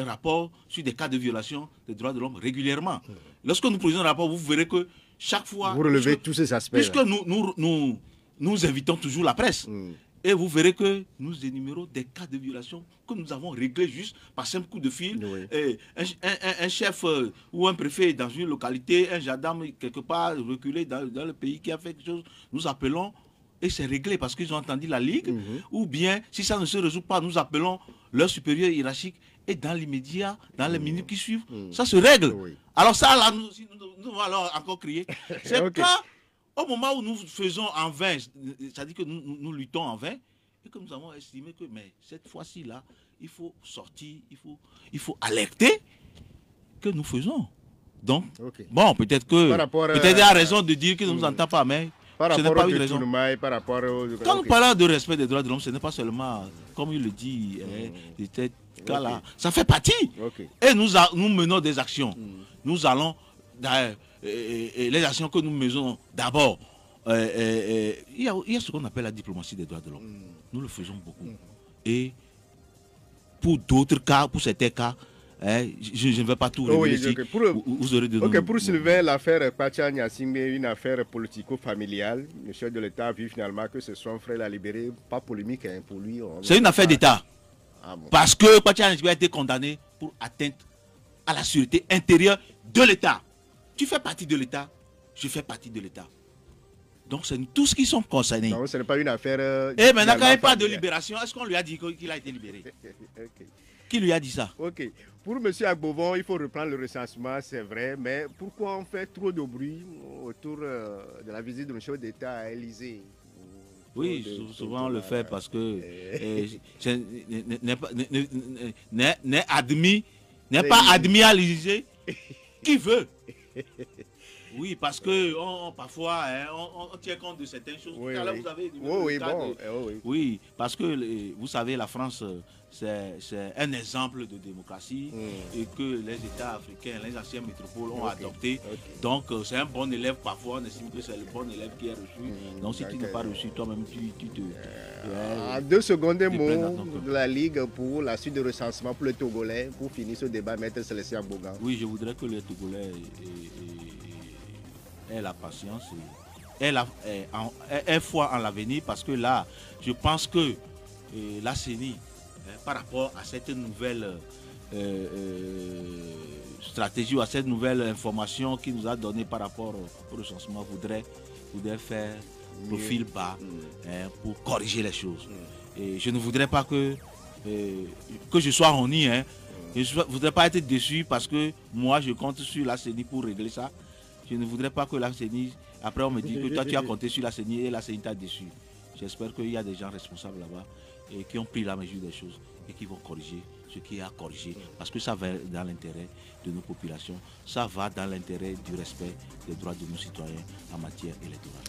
rapports sur des cas de violation des droits de l'homme régulièrement. Lorsque nous produisons un rapport, vous verrez que chaque fois... Vous relevez tous ces aspects. Puisque nous invitons toujours la presse. Et vous verrez que nous énumérons des cas de violation que nous avons réglés juste par simple coup de fil. Et un chef ou un préfet dans une localité, un gendarme quelque part reculé dans le pays qui a fait quelque chose, nous appelons et c'est réglé parce qu'ils ont entendu la Ligue. Ou bien, si ça ne se résout pas, nous appelons leur supérieur hiérarchique et dans l'immédiat, dans les minutes qui suivent, ça se règle. Alors ça, là, nous allons alors encore crier. C'est pas au moment où nous faisons en vain, c'est-à-dire que nous luttons en vain, et que nous avons estimé que mais cette fois-ci, là, il faut sortir, il faut alerter que nous faisons. Donc, bon, peut-être il a raison de dire que nous n'entendons pas, mais par rapport au détournement et par rapport au... Quand nous parlons de respect des droits de l'homme, ce n'est pas seulement, comme il le dit, de cas-là. Ça fait partie. Et nous menons des actions. Nous allons, les actions que nous menons d'abord, il y a ce qu'on appelle la diplomatie des droits de l'homme. Nous le faisons beaucoup. Et pour d'autres cas, pour certains cas, je ne vais pas tout révéler ici. Vous aurez de pour Sylvain, l'affaire Pacha Niassingbe est une affaire politico-familiale. Le chef de l'État a vu finalement que ce son frère l'a libéré. Pas polémique pour lui. C'est une affaire d'État. Parce que Pacha Niassingbe a été condamné pour atteinte à la sûreté intérieure de l'État. Tu fais partie de l'État, je fais partie de l'État. Donc c'est tous qui sont concernés. Non, ce n'est pas une affaire... Et maintenant, quand il parle de libération, est-ce qu'on lui a dit qu'il a été libéré? Okay. Qui lui a dit ça? Ok. Pour M. Agbovon, il faut reprendre le recensement, c'est vrai, mais pourquoi on fait trop de bruit autour de la visite de chef d'État à Élysée? Oui, souvent on le fait parce que n'est pas admis à l'Élysée qui veut. Oui, parce que parfois on tient compte de certaines choses. Oui, Là, oui. vous avez oui. Oui, parce que vous savez, la France, c'est un exemple de démocratie et que les États africains, les anciennes métropoles ont adopté. Donc, c'est un bon élève. Parfois, on estime que c'est le bon élève qui est reçu. Donc, si tu n'es pas reçu, toi-même, tu te... En 2 secondes, un mot de la Ligue pour la suite de recensement pour le Togolais, pour finir ce débat, Maître Célestin Bogan. Oui, je voudrais que les Togolais aient la patience et aient foi en l'avenir, parce que là, je pense que la CENI, par rapport à cette nouvelle stratégie ou à cette nouvelle information qu'il nous a donnée par rapport au recensement, voudrait faire profil bas pour corriger les choses. Et je ne voudrais pas que je sois honni. Je ne voudrais pas être déçu parce que moi je compte sur la CENI pour régler ça. Je ne voudrais pas que la CENI, après on me dit que toi tu as compté sur la CENI et la CENI t'a déçu. J'espère qu'il y a des gens responsables là-bas et qui ont pris la mesure des choses et qui vont corriger ce qui est à corriger, parce que ça va dans l'intérêt de nos populations, ça va dans l'intérêt du respect des droits de nos citoyens en matière électorale.